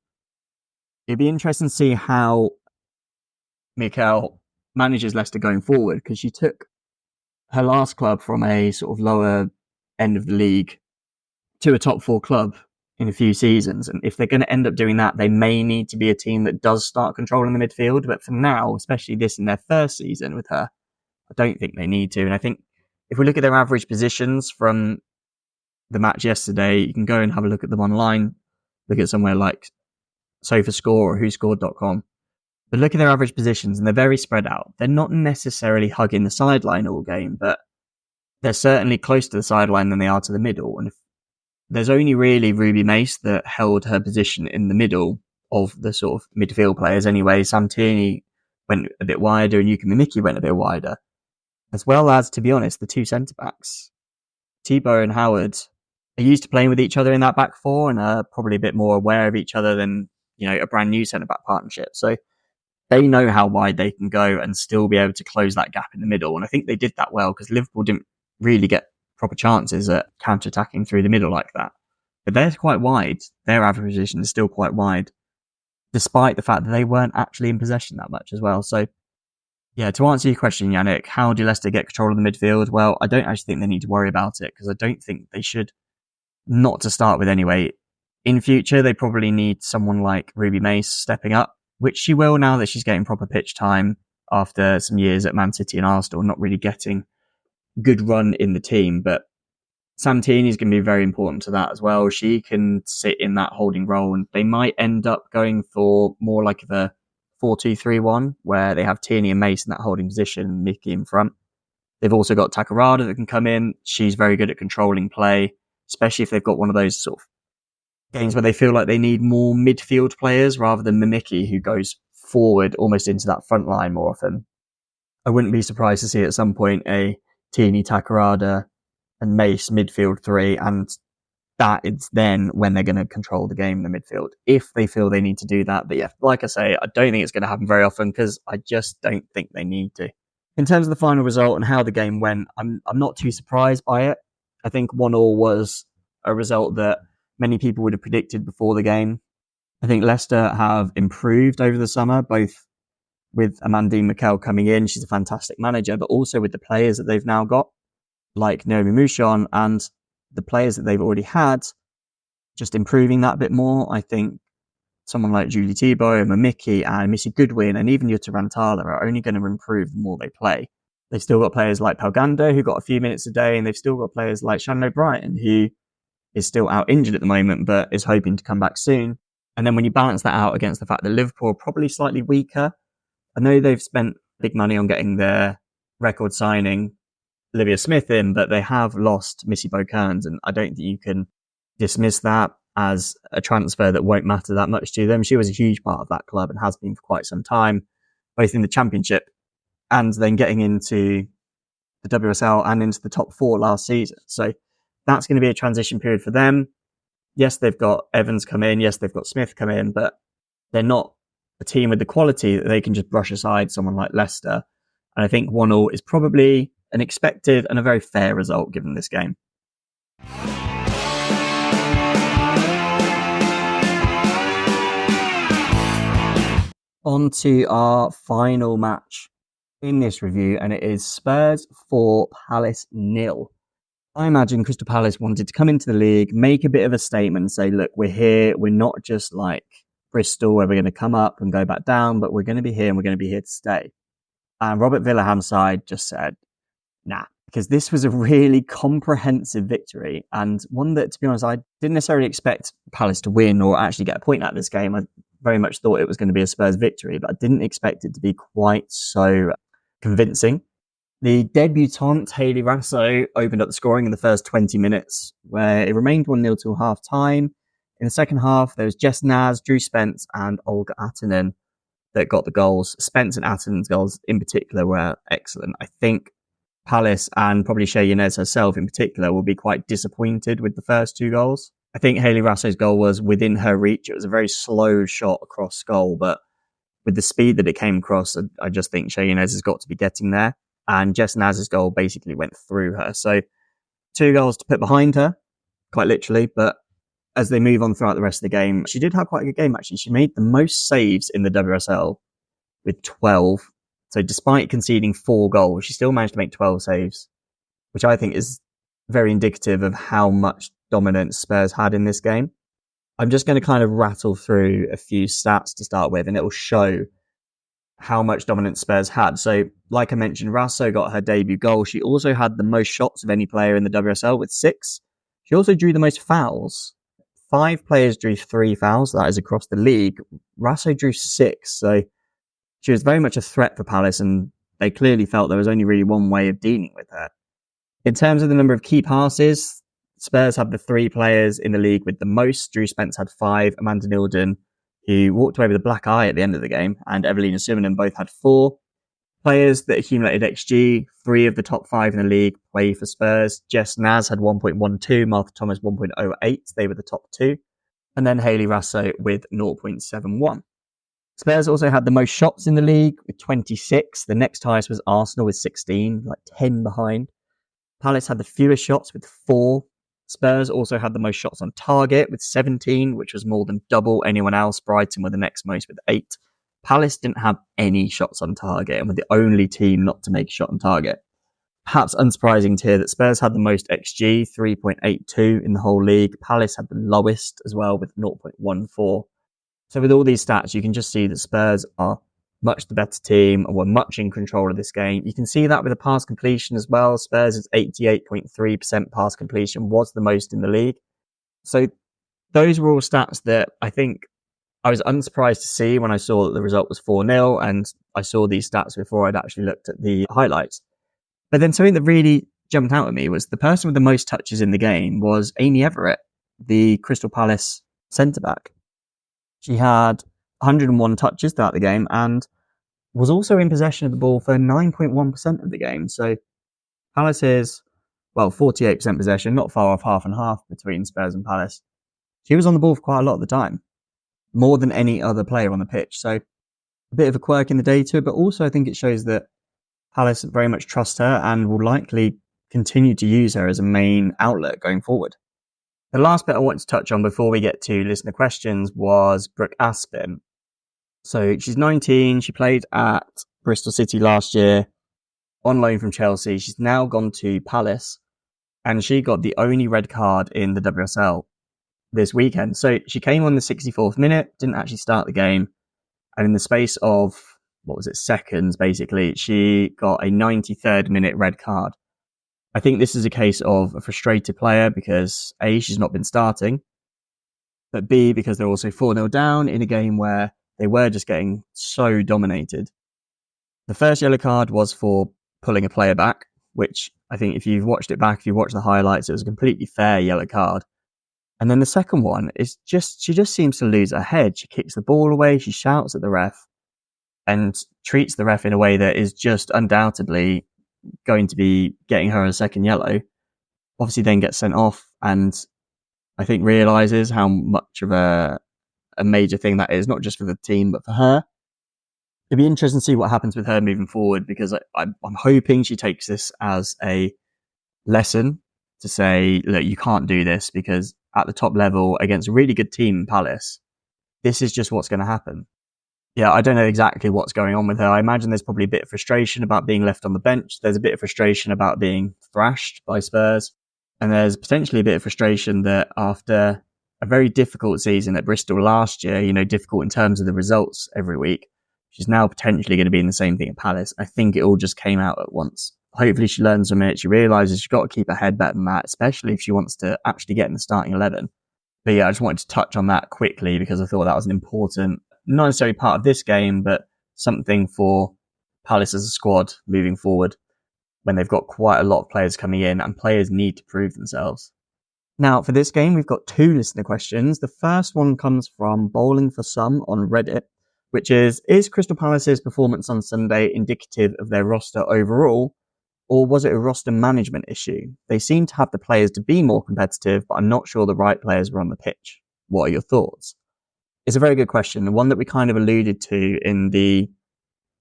It'd be interesting to see how Mikel manages Leicester going forward, because she took her last club from a sort of lower end of the league to a top 4 club in a few seasons. And if they're going to end up doing that, they may need to be a team that does start controlling the midfield. But for now, especially this in their first season with her, I don't think they need to. And I think if we look at their average positions from the match yesterday, you can go and have a look at them online, look at somewhere like SofaScore or WhoScored.com. But look at their average positions, and they're very spread out. They're not necessarily hugging the sideline all game, but they're certainly closer to the sideline than they are to the middle. And if there's only really Ruby Mace that held her position in the middle of the sort of midfield players anyway. Sam Tierney went a bit wider and Yuka Mimiki went a bit wider. As well as, to be honest, the 2 centre-backs. Thibaut and Howard are used to playing with each other in that back 4 and are probably a bit more aware of each other than, a brand new centre-back partnership. So they know how wide they can go and still be able to close that gap in the middle. And I think they did that well, because Liverpool didn't really get proper chances at counter-attacking through the middle like that. But they're quite wide. Their average position is still quite wide, despite the fact that they weren't actually in possession that much as well. So, to answer your question, Yannick, how do Leicester get control of the midfield? Well, I don't actually think they need to worry about it, because I don't think they should, not to start with anyway. In future, they probably need someone like Ruby Mace stepping up, which she will now that she's getting proper pitch time after some years at Man City and Arsenal, not really getting good run in the team. But Sam Tierney is going to be very important to that as well. She can sit in that holding role, and they might end up going for more like a 4-2-3-1, where they have Tierney and Mace in that holding position and Mickey in front. They've also got Takarada that can come in. She's very good at controlling play, especially if they've got one of those sort of games where they feel like they need more midfield players rather than Mimiki, who goes forward almost into that front line more often. I wouldn't be surprised to see at some point a Tierney, Takarada and Mace midfield 3, and that is then when they're going to control the game in the midfield, if they feel they need to do that. But like I say, I don't think it's going to happen very often, because I just don't think they need to. In terms of the final result and how the game went, I'm not too surprised by it. I think 1-1 was a result that many people would have predicted before the game. I think Leicester have improved over the summer, both with Amandine Mikel coming in. She's a fantastic manager, but also with the players that they've now got, like Naomi Mouchon, and the players that they've already had, just improving that a bit more. I think someone like Julie Thibault, Mimiki and Missy Goodwin and even Jutta Rantala are only going to improve the more they play. They've still got players like Pelgando, who got a few minutes a day, and they've still got players like Shannon O'Brien, who is still out injured at the moment, but is hoping to come back soon. And then when you balance that out against the fact that Liverpool are probably slightly weaker, I know they've spent big money on getting their record signing Olivia Smith in, but they have lost Missy Kearns, and I don't think you can dismiss that as a transfer that won't matter that much to them. She was a huge part of that club and has been for quite some time, both in the Championship and then getting into the WSL and into the top 4 last season. So that's going to be a transition period for them. Yes, they've got Evans come in. Yes, they've got Smith come in, but they're not a team with the quality that they can just brush aside someone like Leicester. And I think 1-1 is probably an expected and a very fair result given this game. On to our final match in this review, and it is Spurs 4, Palace 0. I imagine Crystal Palace wanted to come into the league, make a bit of a statement and say, look, we're here. We're not just like Bristol where we're going to come up and go back down, but we're going to be here and we're going to be here to stay. And Robert Villaham's side just said, nah, because this was a really comprehensive victory and one that, to be honest, I didn't necessarily expect Palace to win or actually get a point out of this game. I very much thought it was going to be a Spurs victory, but I didn't expect it to be quite so convincing. The debutante, Hayley Raso, opened up the scoring in the first 20 minutes, where it remained 1-0 till half-time. In the second half, there was Jess Naz, Drew Spence, and Olga Atanen that got the goals. Spence and Atanen's goals in particular were excellent. I think Palace and probably Shea Yanez herself in particular will be quite disappointed with the first 2 goals. I think Hayley Raso's goal was within her reach. It was a very slow shot across goal, but with the speed that it came across, I just think Shea Yanez has got to be getting there. And Jess Naz's goal basically went through her. So 2 goals to put behind her, quite literally. But as they move on throughout the rest of the game, she did have quite a good game, actually. She made the most saves in the WSL with 12. So despite conceding 4 goals, she still managed to make 12 saves, which I think is very indicative of how much dominance Spurs had in this game. I'm just going to kind of rattle through a few stats to start with, and it will show how much dominance Spurs had. So, like I mentioned, Raso got her debut goal. She also had the most shots of any player in the WSL with 6. She also drew the most fouls. 5 players drew 3 fouls. That is across the league. Raso drew 6. So she was very much a threat for Palace, and they clearly felt there was only really one way of dealing with her. In terms of the number of key passes, Spurs have the 3 players in the league with the most. Drew Spence had 5. Amanda Nilden, who walked away with a black eye at the end of the game, and Evelina Simonen both had 4. Players that accumulated XG, 3 of the top 5 in the league play for Spurs. Jess Naz had 1.12, Martha Thomas 1.08. They were the top 2. And then Hayley Raso with 0.71. Spurs also had the most shots in the league with 26. The next highest was Arsenal with 16, like 10 behind. Palace had the fewest shots with 4. Spurs also had the most shots on target with 17, which was more than double anyone else. Brighton were the next most with 8. Palace didn't have any shots on target and were the only team not to make a shot on target. Perhaps unsurprising to hear that Spurs had the most XG, 3.82 in the whole league. Palace had the lowest as well with 0.14. So with all these stats, you can just see that Spurs are much the better team and were much in control of this game. You can see that with the pass completion as well. Spurs' 88.3% pass completion was the most in the league. So those were all stats that I think I was unsurprised to see when I saw that the result was 4-0, and I saw these stats before I'd actually looked at the highlights. But then something that really jumped out at me was the person with the most touches in the game was Amy Everett, the Crystal Palace centre-back. She had 101 touches throughout the game and was also in possession of the ball for 9.1% of the game. So Palace is, 48% possession, not far off half and half between Spurs and Palace. She was on the ball for quite a lot of the time, more than any other player on the pitch. So a bit of a quirk in the data, but also I think it shows that Palace very much trust her and will likely continue to use her as a main outlet going forward. The last bit I wanted to touch on before we get to listener questions was Brooke Aspin. So she's 19. She played at Bristol City last year on loan from Chelsea. She's now gone to Palace and she got the only red card in the WSL this weekend. So she came on the 64th minute, didn't actually start the game. And in the space of, seconds, basically, she got a 93rd minute red card. I think this is a case of a frustrated player because A, she's not been starting, but B, because they're also 4-0 down in a game where they were just getting so dominated. The first yellow card was for pulling a player back, which I think if you've watched it back, if you watched the highlights, it was a completely fair yellow card. And then the second one is she just seems to lose her head. She kicks the ball away, she shouts at the ref and treats the ref in a way that is just undoubtedly going to be getting her a second yellow. Obviously then gets sent off and I think realises how much of a a major thing that is, not just for the team, but for her. It'd be interesting to see what happens with her moving forward, because I'm hoping she takes this as a lesson to say, look, you can't do this, because at the top level against a really good team in Palace, this is just what's going to happen. Yeah, I don't know exactly what's going on with her. I imagine there's probably a bit of frustration about being left on the bench. There's a bit of frustration about being thrashed by Spurs. And there's potentially a bit of frustration that after a very difficult season at Bristol last year, difficult in terms of the results every week, she's now potentially going to be in the same thing at Palace. I think it all just came out at once. Hopefully she learns from it. She realises she's got to keep her head better than that, especially if she wants to actually get in the starting 11. But yeah, I just wanted to touch on that quickly because I thought that was an important, not necessarily part of this game, but something for Palace as a squad moving forward when they've got quite a lot of players coming in and players need to prove themselves. Now, for this game, we've got 2 listener questions. The first one comes from Bowling for Some on Reddit, which is Crystal Palace's performance on Sunday indicative of their roster overall, or was it a roster management issue? They seem to have the players to be more competitive, but I'm not sure the right players were on the pitch. What are your thoughts? It's a very good question, the one that we kind of alluded to in the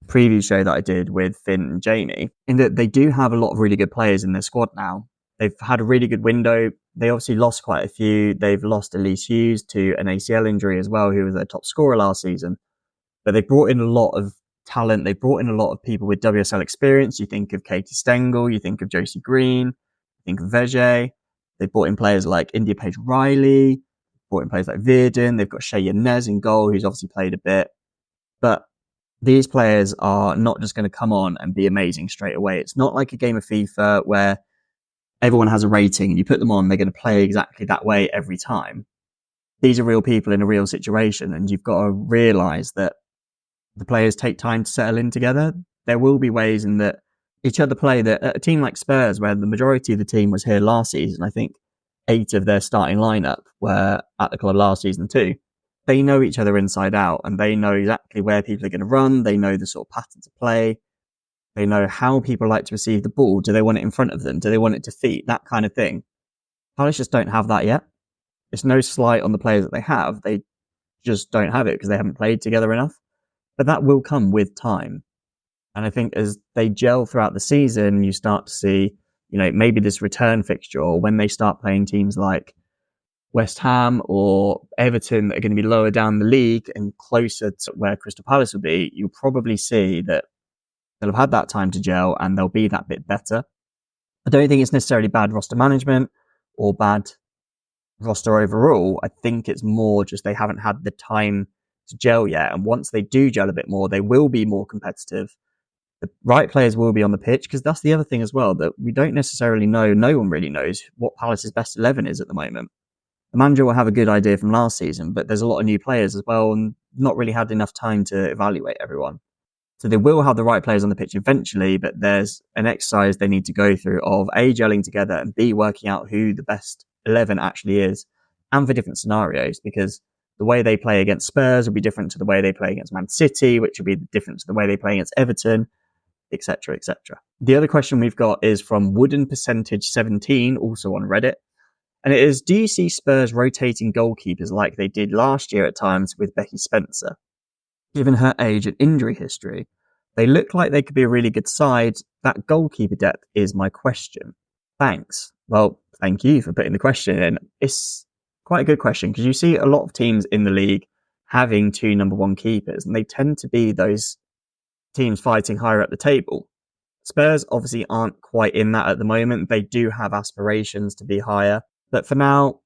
preview show that I did with Finn and Jamie, in that they do have a lot of really good players in their squad now. They've had a really good window. They obviously lost quite a few. They've lost Elise Hughes to an ACL injury as well, who was their top scorer last season. But they brought in a lot of talent. They brought in a lot of people with WSL experience. You think of Katie Stengel, you think of Josie Green, you think of Vege. They brought in players like India Page Riley, brought in players like Virden. They've got Shea Yanez in goal, who's obviously played a bit. But these players are not just going to come on and be amazing straight away. It's not like a game of FIFA where everyone has a rating and you put them on, they're going to play exactly that way every time. These are real people in a real situation, and you've got to realise that the players take time to settle in together. There will be ways in that each other play that at a team like Spurs, where the majority of the team was here last season, I think 8 of their starting lineup were at the club last season too. They know each other inside out, and they know exactly where people are going to run. They know the sort of pattern to play. They know how people like to receive the ball. Do they want it in front of them? Do they want it to feet? That kind of thing. Palace just don't have that yet. It's no slight on the players that they have. They just don't have it because they haven't played together enough. But that will come with time. And I think as they gel throughout the season, you start to see, maybe this return fixture, or when they start playing teams like West Ham or Everton that are going to be lower down the league and closer to where Crystal Palace will be, you'll probably see that they'll have had that time to gel and they'll be that bit better. I don't think it's necessarily bad roster management or bad roster overall. I think it's more just they haven't had the time to gel yet. And once they do gel a bit more, they will be more competitive. The right players will be on the pitch, because that's the other thing as well, that we don't necessarily know. No one really knows what Palace's best 11 is at the moment. The manager will have a good idea from last season, but there's a lot of new players as well and not really had enough time to evaluate everyone. So they will have the right players on the pitch eventually, but there's an exercise they need to go through of A, gelling together, and B, working out who the best 11 actually is, and for different scenarios, because the way they play against Spurs will be different to the way they play against Man City, which will be different to the way they play against Everton, etc., etc. The other question we've got is from Wooden Percentage 17, also on Reddit. And it is, do you see Spurs rotating goalkeepers like they did last year at times with Becky Spencer? Given her age and injury history, they look like they could be a really good side. That goalkeeper depth is my question. Thanks. Well, thank you for putting the question in. It's quite a good question, because you see a lot of teams in the league having 2 number 1 keepers, and they tend to be those teams fighting higher up the table. Spurs obviously aren't quite in that at the moment. They do have aspirations to be higher, but for now,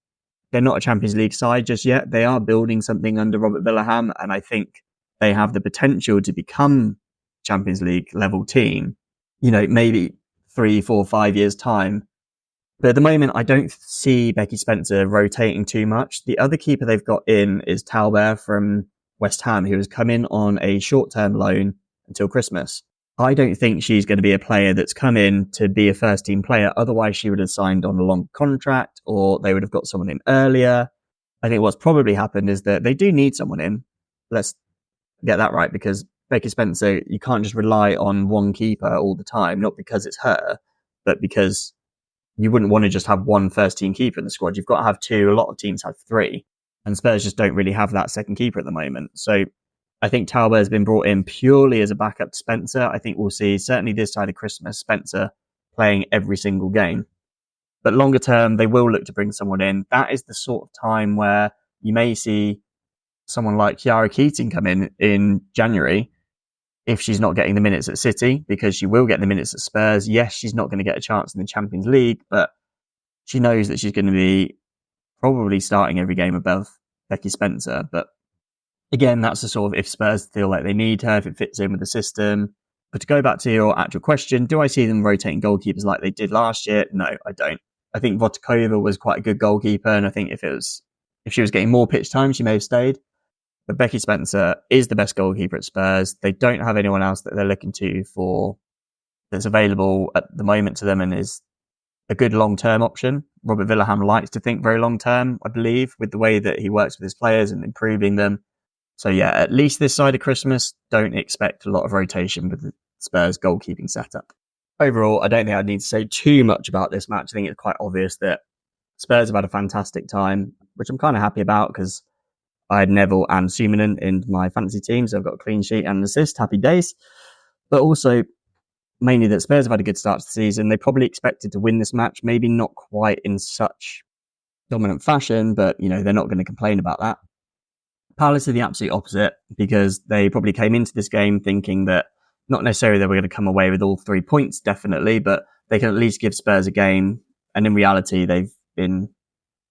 they're not a Champions League side just yet. They are building something under Robert Villaham, and I think they have the potential to become Champions League level team, maybe 3, 4, 5 years time. But at the moment, I don't see Becky Spencer rotating too much. The other keeper they've got in is Talbert from West Ham, who has come in on a short-term loan until Christmas. I don't think she's going to be a player that's come in to be a first-team player. Otherwise, she would have signed on a long contract, or they would have got someone in earlier. I think what's probably happened is that they do need someone in. Let's get that right, because Becky Spencer, you can't just rely on one keeper all the time, not because it's her, but because you wouldn't want to just have one first-team keeper in the squad. You've got to have 2. A lot of teams have 3. And Spurs just don't really have that second keeper at the moment. So I think Talbot has been brought in purely as a backup to Spencer. I think we'll see, certainly this side of Christmas, Spencer playing every single game. But longer term, they will look to bring someone in. That is the sort of time where you may see someone like Chiara Keating come in January if she's not getting the minutes at City, because she will get the minutes at Spurs. Yes, she's not going to get a chance in the Champions League, but she knows that she's going to be probably starting every game above Becky Spencer. But again, that's the sort of if Spurs feel like they need her, if it fits in with the system. But to go back to your actual question, do I see them rotating goalkeepers like they did last year? No, I don't. I think Votakova was quite a good goalkeeper, and I think if she was getting more pitch time, she may have stayed. But Becky Spencer is the best goalkeeper at Spurs. They don't have anyone else that they're looking to for that's available at the moment to them and is a good long-term option. Robert Villaham likes to think very long-term, I believe, with the way that he works with his players and improving them. So yeah, at least this side of Christmas, don't expect a lot of rotation with the Spurs goalkeeping setup. Overall, I don't think I need to say too much about this match. I think it's quite obvious that Spurs have had a fantastic time, which I'm kind of happy about because I had Neville and Sumanen in my fantasy team, so I've got a clean sheet and an assist. Happy days. But also, mainly that Spurs have had a good start to the season. They probably expected to win this match, maybe not quite in such dominant fashion, but they're not going to complain about that. Palace are the absolute opposite, because they probably came into this game thinking that not necessarily they were going to come away with all 3 points, definitely, but they can at least give Spurs a game. And in reality, they've been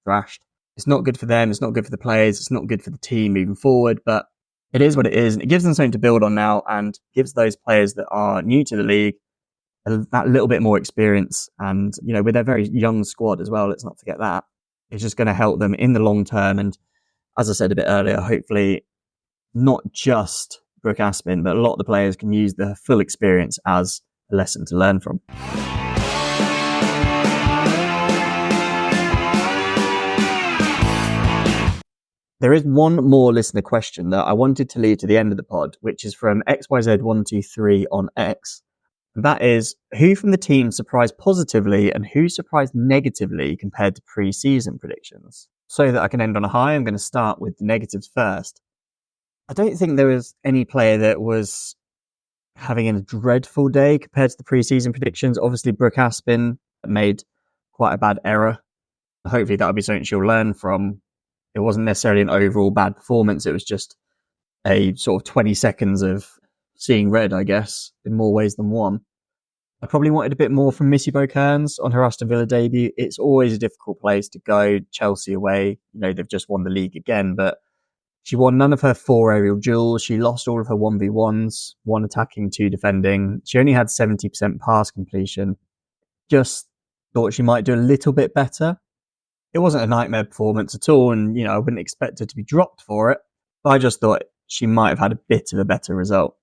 thrashed. It's not good for them. It's not good for the players. It's not good for the team moving forward, but it is what it is. And it gives them something to build on now and gives those players that are new to the league that little bit more experience. And, with their very young squad as well, let's not forget that. It's just going to help them in the long term. And as I said a bit earlier, hopefully not just Brooke Aspin, but a lot of the players can use the full experience as a lesson to learn from. There is one more listener question that I wanted to leave to the end of the pod, which is from XYZ123 on X. And that is, who from the team surprised positively and who surprised negatively compared to pre-season predictions? So that I can end on a high, I'm going to start with the negatives first. I don't think there was any player that was having a dreadful day compared to the pre-season predictions. Obviously, Brooke Aspin made quite a bad error. Hopefully that'll be something she'll learn from. It wasn't necessarily an overall bad performance. It was just a sort of 20 seconds of seeing red, I guess, in more ways than one. I probably wanted a bit more from Missy Bocairns on her Aston Villa debut. It's always a difficult place to go. Chelsea away, they've just won the league again, but she won none of her 4 aerial duels. She lost all of her 1v1s, 1 attacking, 2 defending. She only had 70% pass completion. Just thought she might do a little bit better. It wasn't a nightmare performance at all, and I wouldn't expect her to be dropped for it. But I just thought she might have had a bit of a better result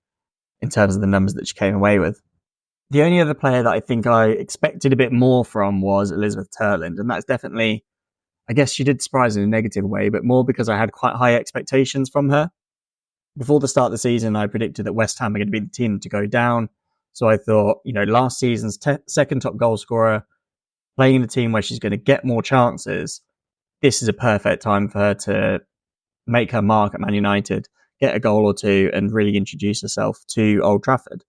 in terms of the numbers that she came away with. The only other player that I think I expected a bit more from was Elizabeth Turland, and that's definitely, I guess she did surprise in a negative way, but more because I had quite high expectations from her. Before the start of the season, I predicted that West Ham are going to be the team to go down. So I thought, last season's second top goal scorer, playing in a team where she's going to get more chances, this is a perfect time for her to make her mark at Man United, get a goal or two, and really introduce herself to Old Trafford.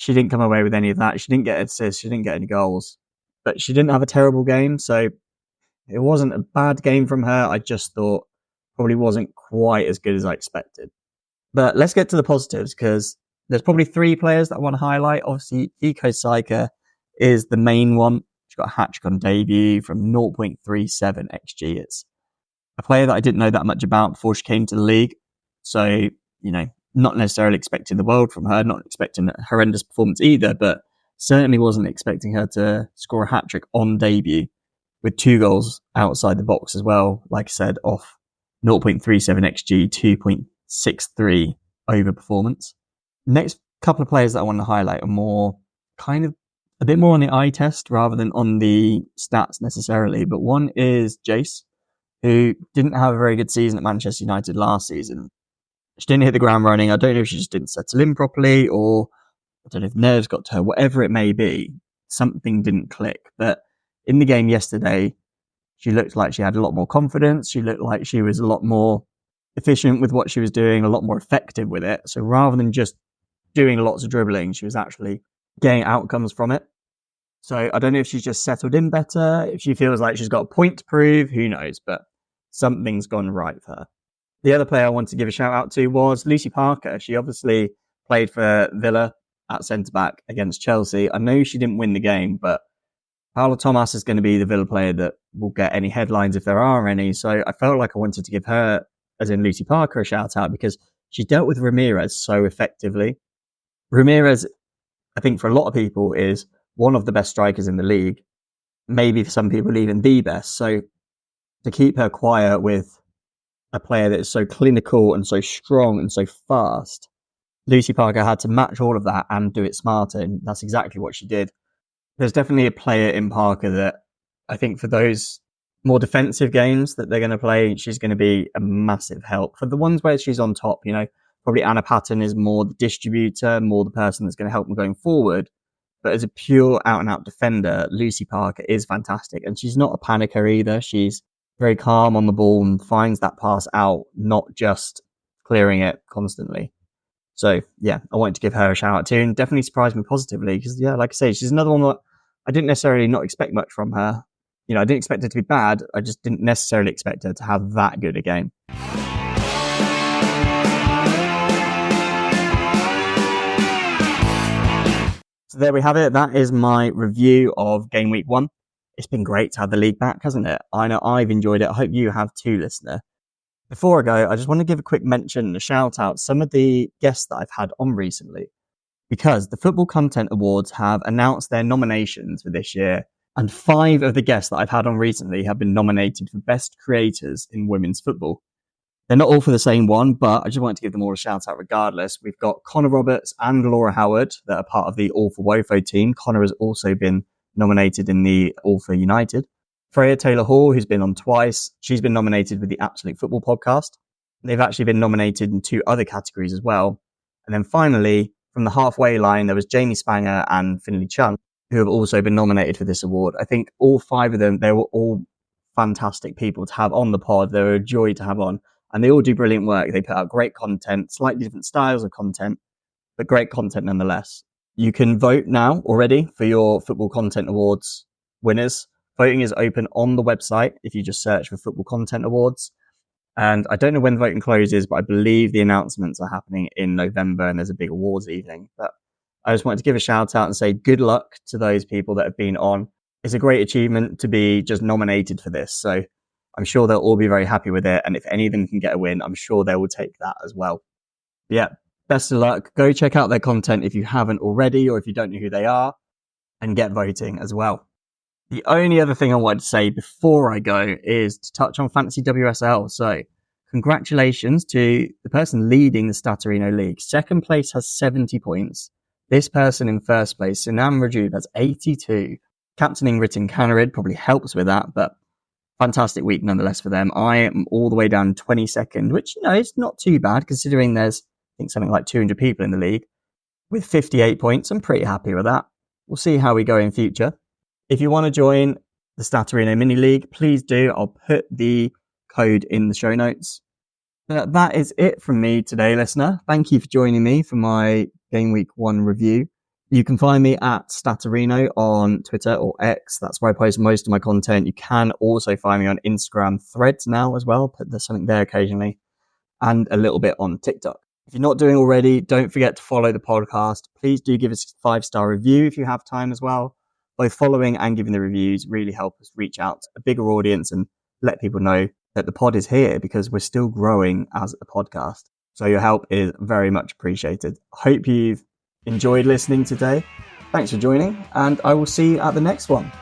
She didn't come away with any of that. She didn't get assists. She didn't get any goals. But she didn't have a terrible game, so it wasn't a bad game from her. I just thought probably wasn't quite as good as I expected. But let's get to the positives, because there's probably 3 players that I want to highlight. Obviously, Kiko Seike is the main one. She got a hat-trick on debut from 0.37 XG. It's a player that I didn't know that much about before she came to the league. So, not necessarily expecting the world from her, not expecting a horrendous performance either, but certainly wasn't expecting her to score a hat-trick on debut with 2 goals outside the box as well. Like I said, off 0.37 XG, 2.63 over performance. Next couple of players that I want to highlight are more kind of a bit more on the eye test rather than on the stats necessarily. But one is Jace, who didn't have a very good season at Manchester United last season. She didn't hit the ground running. I don't know if she just didn't settle in properly, or I don't know if nerves got to her, whatever it may be. Something didn't click. But in the game yesterday, She looked like she had a lot more confidence. She looked like she was a lot more efficient with what she was doing, a lot more effective with it. So rather than just doing lots of dribbling, she was actually getting outcomes from it. So I don't know if she's just settled in better, if she feels like she's got a point to prove, who knows, but something's gone right for her. The other player I wanted to give a shout out to was Lucy Parker. She obviously played for Villa at centre-back against Chelsea. I know she didn't win the game, but Paola Thomas is going to be the Villa player that will get any headlines if there are any. So I felt like I wanted to give her, as in Lucy Parker, a shout out because she dealt with Ramirez so effectively. Ramirez, I think for a lot of people, is one of the best strikers in the league. Maybe for some people, even the best. So to keep her quiet with a player that is so clinical and so strong and so fast, Lucy Parker had to match all of that and do it smarter. And that's exactly what she did. There's definitely a player in Parker that I think for those more defensive games that they're going to play, she's going to be a massive help. For the ones where she's on top, probably Anna Patton is more the distributor, more the person that's going to help them going forward. But as a pure out-and-out defender, Lucy Parker is fantastic. And she's not a panicker either. She's very calm on the ball and finds that pass out, not just clearing it constantly. So, yeah, I wanted to give her a shout out too, and definitely surprised me positively because, yeah, like I say, she's another one that I didn't necessarily not expect much from her. I didn't expect her to be bad. I just didn't necessarily expect her to have that good a game. So there we have it. That is my review of Game Week 1. It's been great to have the league back, hasn't it? I know I've enjoyed it. I hope you have too, listener. Before I go, I just want to give a quick mention and a shout out to some of the guests that I've had on recently, because the Football Content Awards have announced their nominations for this year, and 5 of the guests that I've had on recently have been nominated for Best Creators in Women's Football. They're not all for the same one, but I just wanted to give them all a shout out regardless. We've got Connor Roberts and Laura Howard that are part of the All for Wofo team. Connor has also been nominated in the All for United. Freya Taylor-Hall, who's been on twice, she's been nominated with the Absolute Football podcast. They've actually been nominated in 2 other categories as well. And then finally, from the halfway line, there was Jamie Spanger and Finley Chung, who have also been nominated for this award. I think all 5 of them, they were all fantastic people to have on the pod. They were a joy to have on. And they all do brilliant work. They put out great content, slightly different styles of content, but great content nonetheless. You can vote now already for your Football Content Awards winners. Voting is open on the website if you just search for Football Content Awards. And I don't know when voting closes, but I believe the announcements are happening in November and there's a big awards evening. But I just wanted to give a shout out and say good luck to those people that have been on. It's a great achievement to be just nominated for this. So I'm sure they'll all be very happy with it. And if any of them can get a win, I'm sure they will take that as well. But yeah, best of luck. Go check out their content if you haven't already, or if you don't know who they are, and get voting as well. The only other thing I wanted to say before I go is to touch on Fantasy WSL. So congratulations to the person leading the Statorino League. Second place has 70 points. This person in first place, Sunam Rajub, has 82. Captaining Ritin Canarid probably helps with that, but fantastic week nonetheless for them. I am all the way down 22nd, which, is not too bad considering there's, I think, something like 200 people in the league. With 58 points, I'm pretty happy with that. We'll see how we go in future. If you want to join the Statorino Mini League, please do. I'll put the code in the show notes. But that is it from me today, listener. Thank you for joining me for my Game Week 1 review. You can find me at Statorino on Twitter or X. That's where I post most of my content. You can also find me on Instagram Threads now as well. There's something there occasionally. And a little bit on TikTok. If you're not doing already, don't forget to follow the podcast. Please do give us a 5-star review if you have time as well. Both following and giving the reviews really help us reach out to a bigger audience and let people know that the pod is here because we're still growing as a podcast. So your help is very much appreciated. Hope you've enjoyed listening today. Thanks for joining, and I will see you at the next one.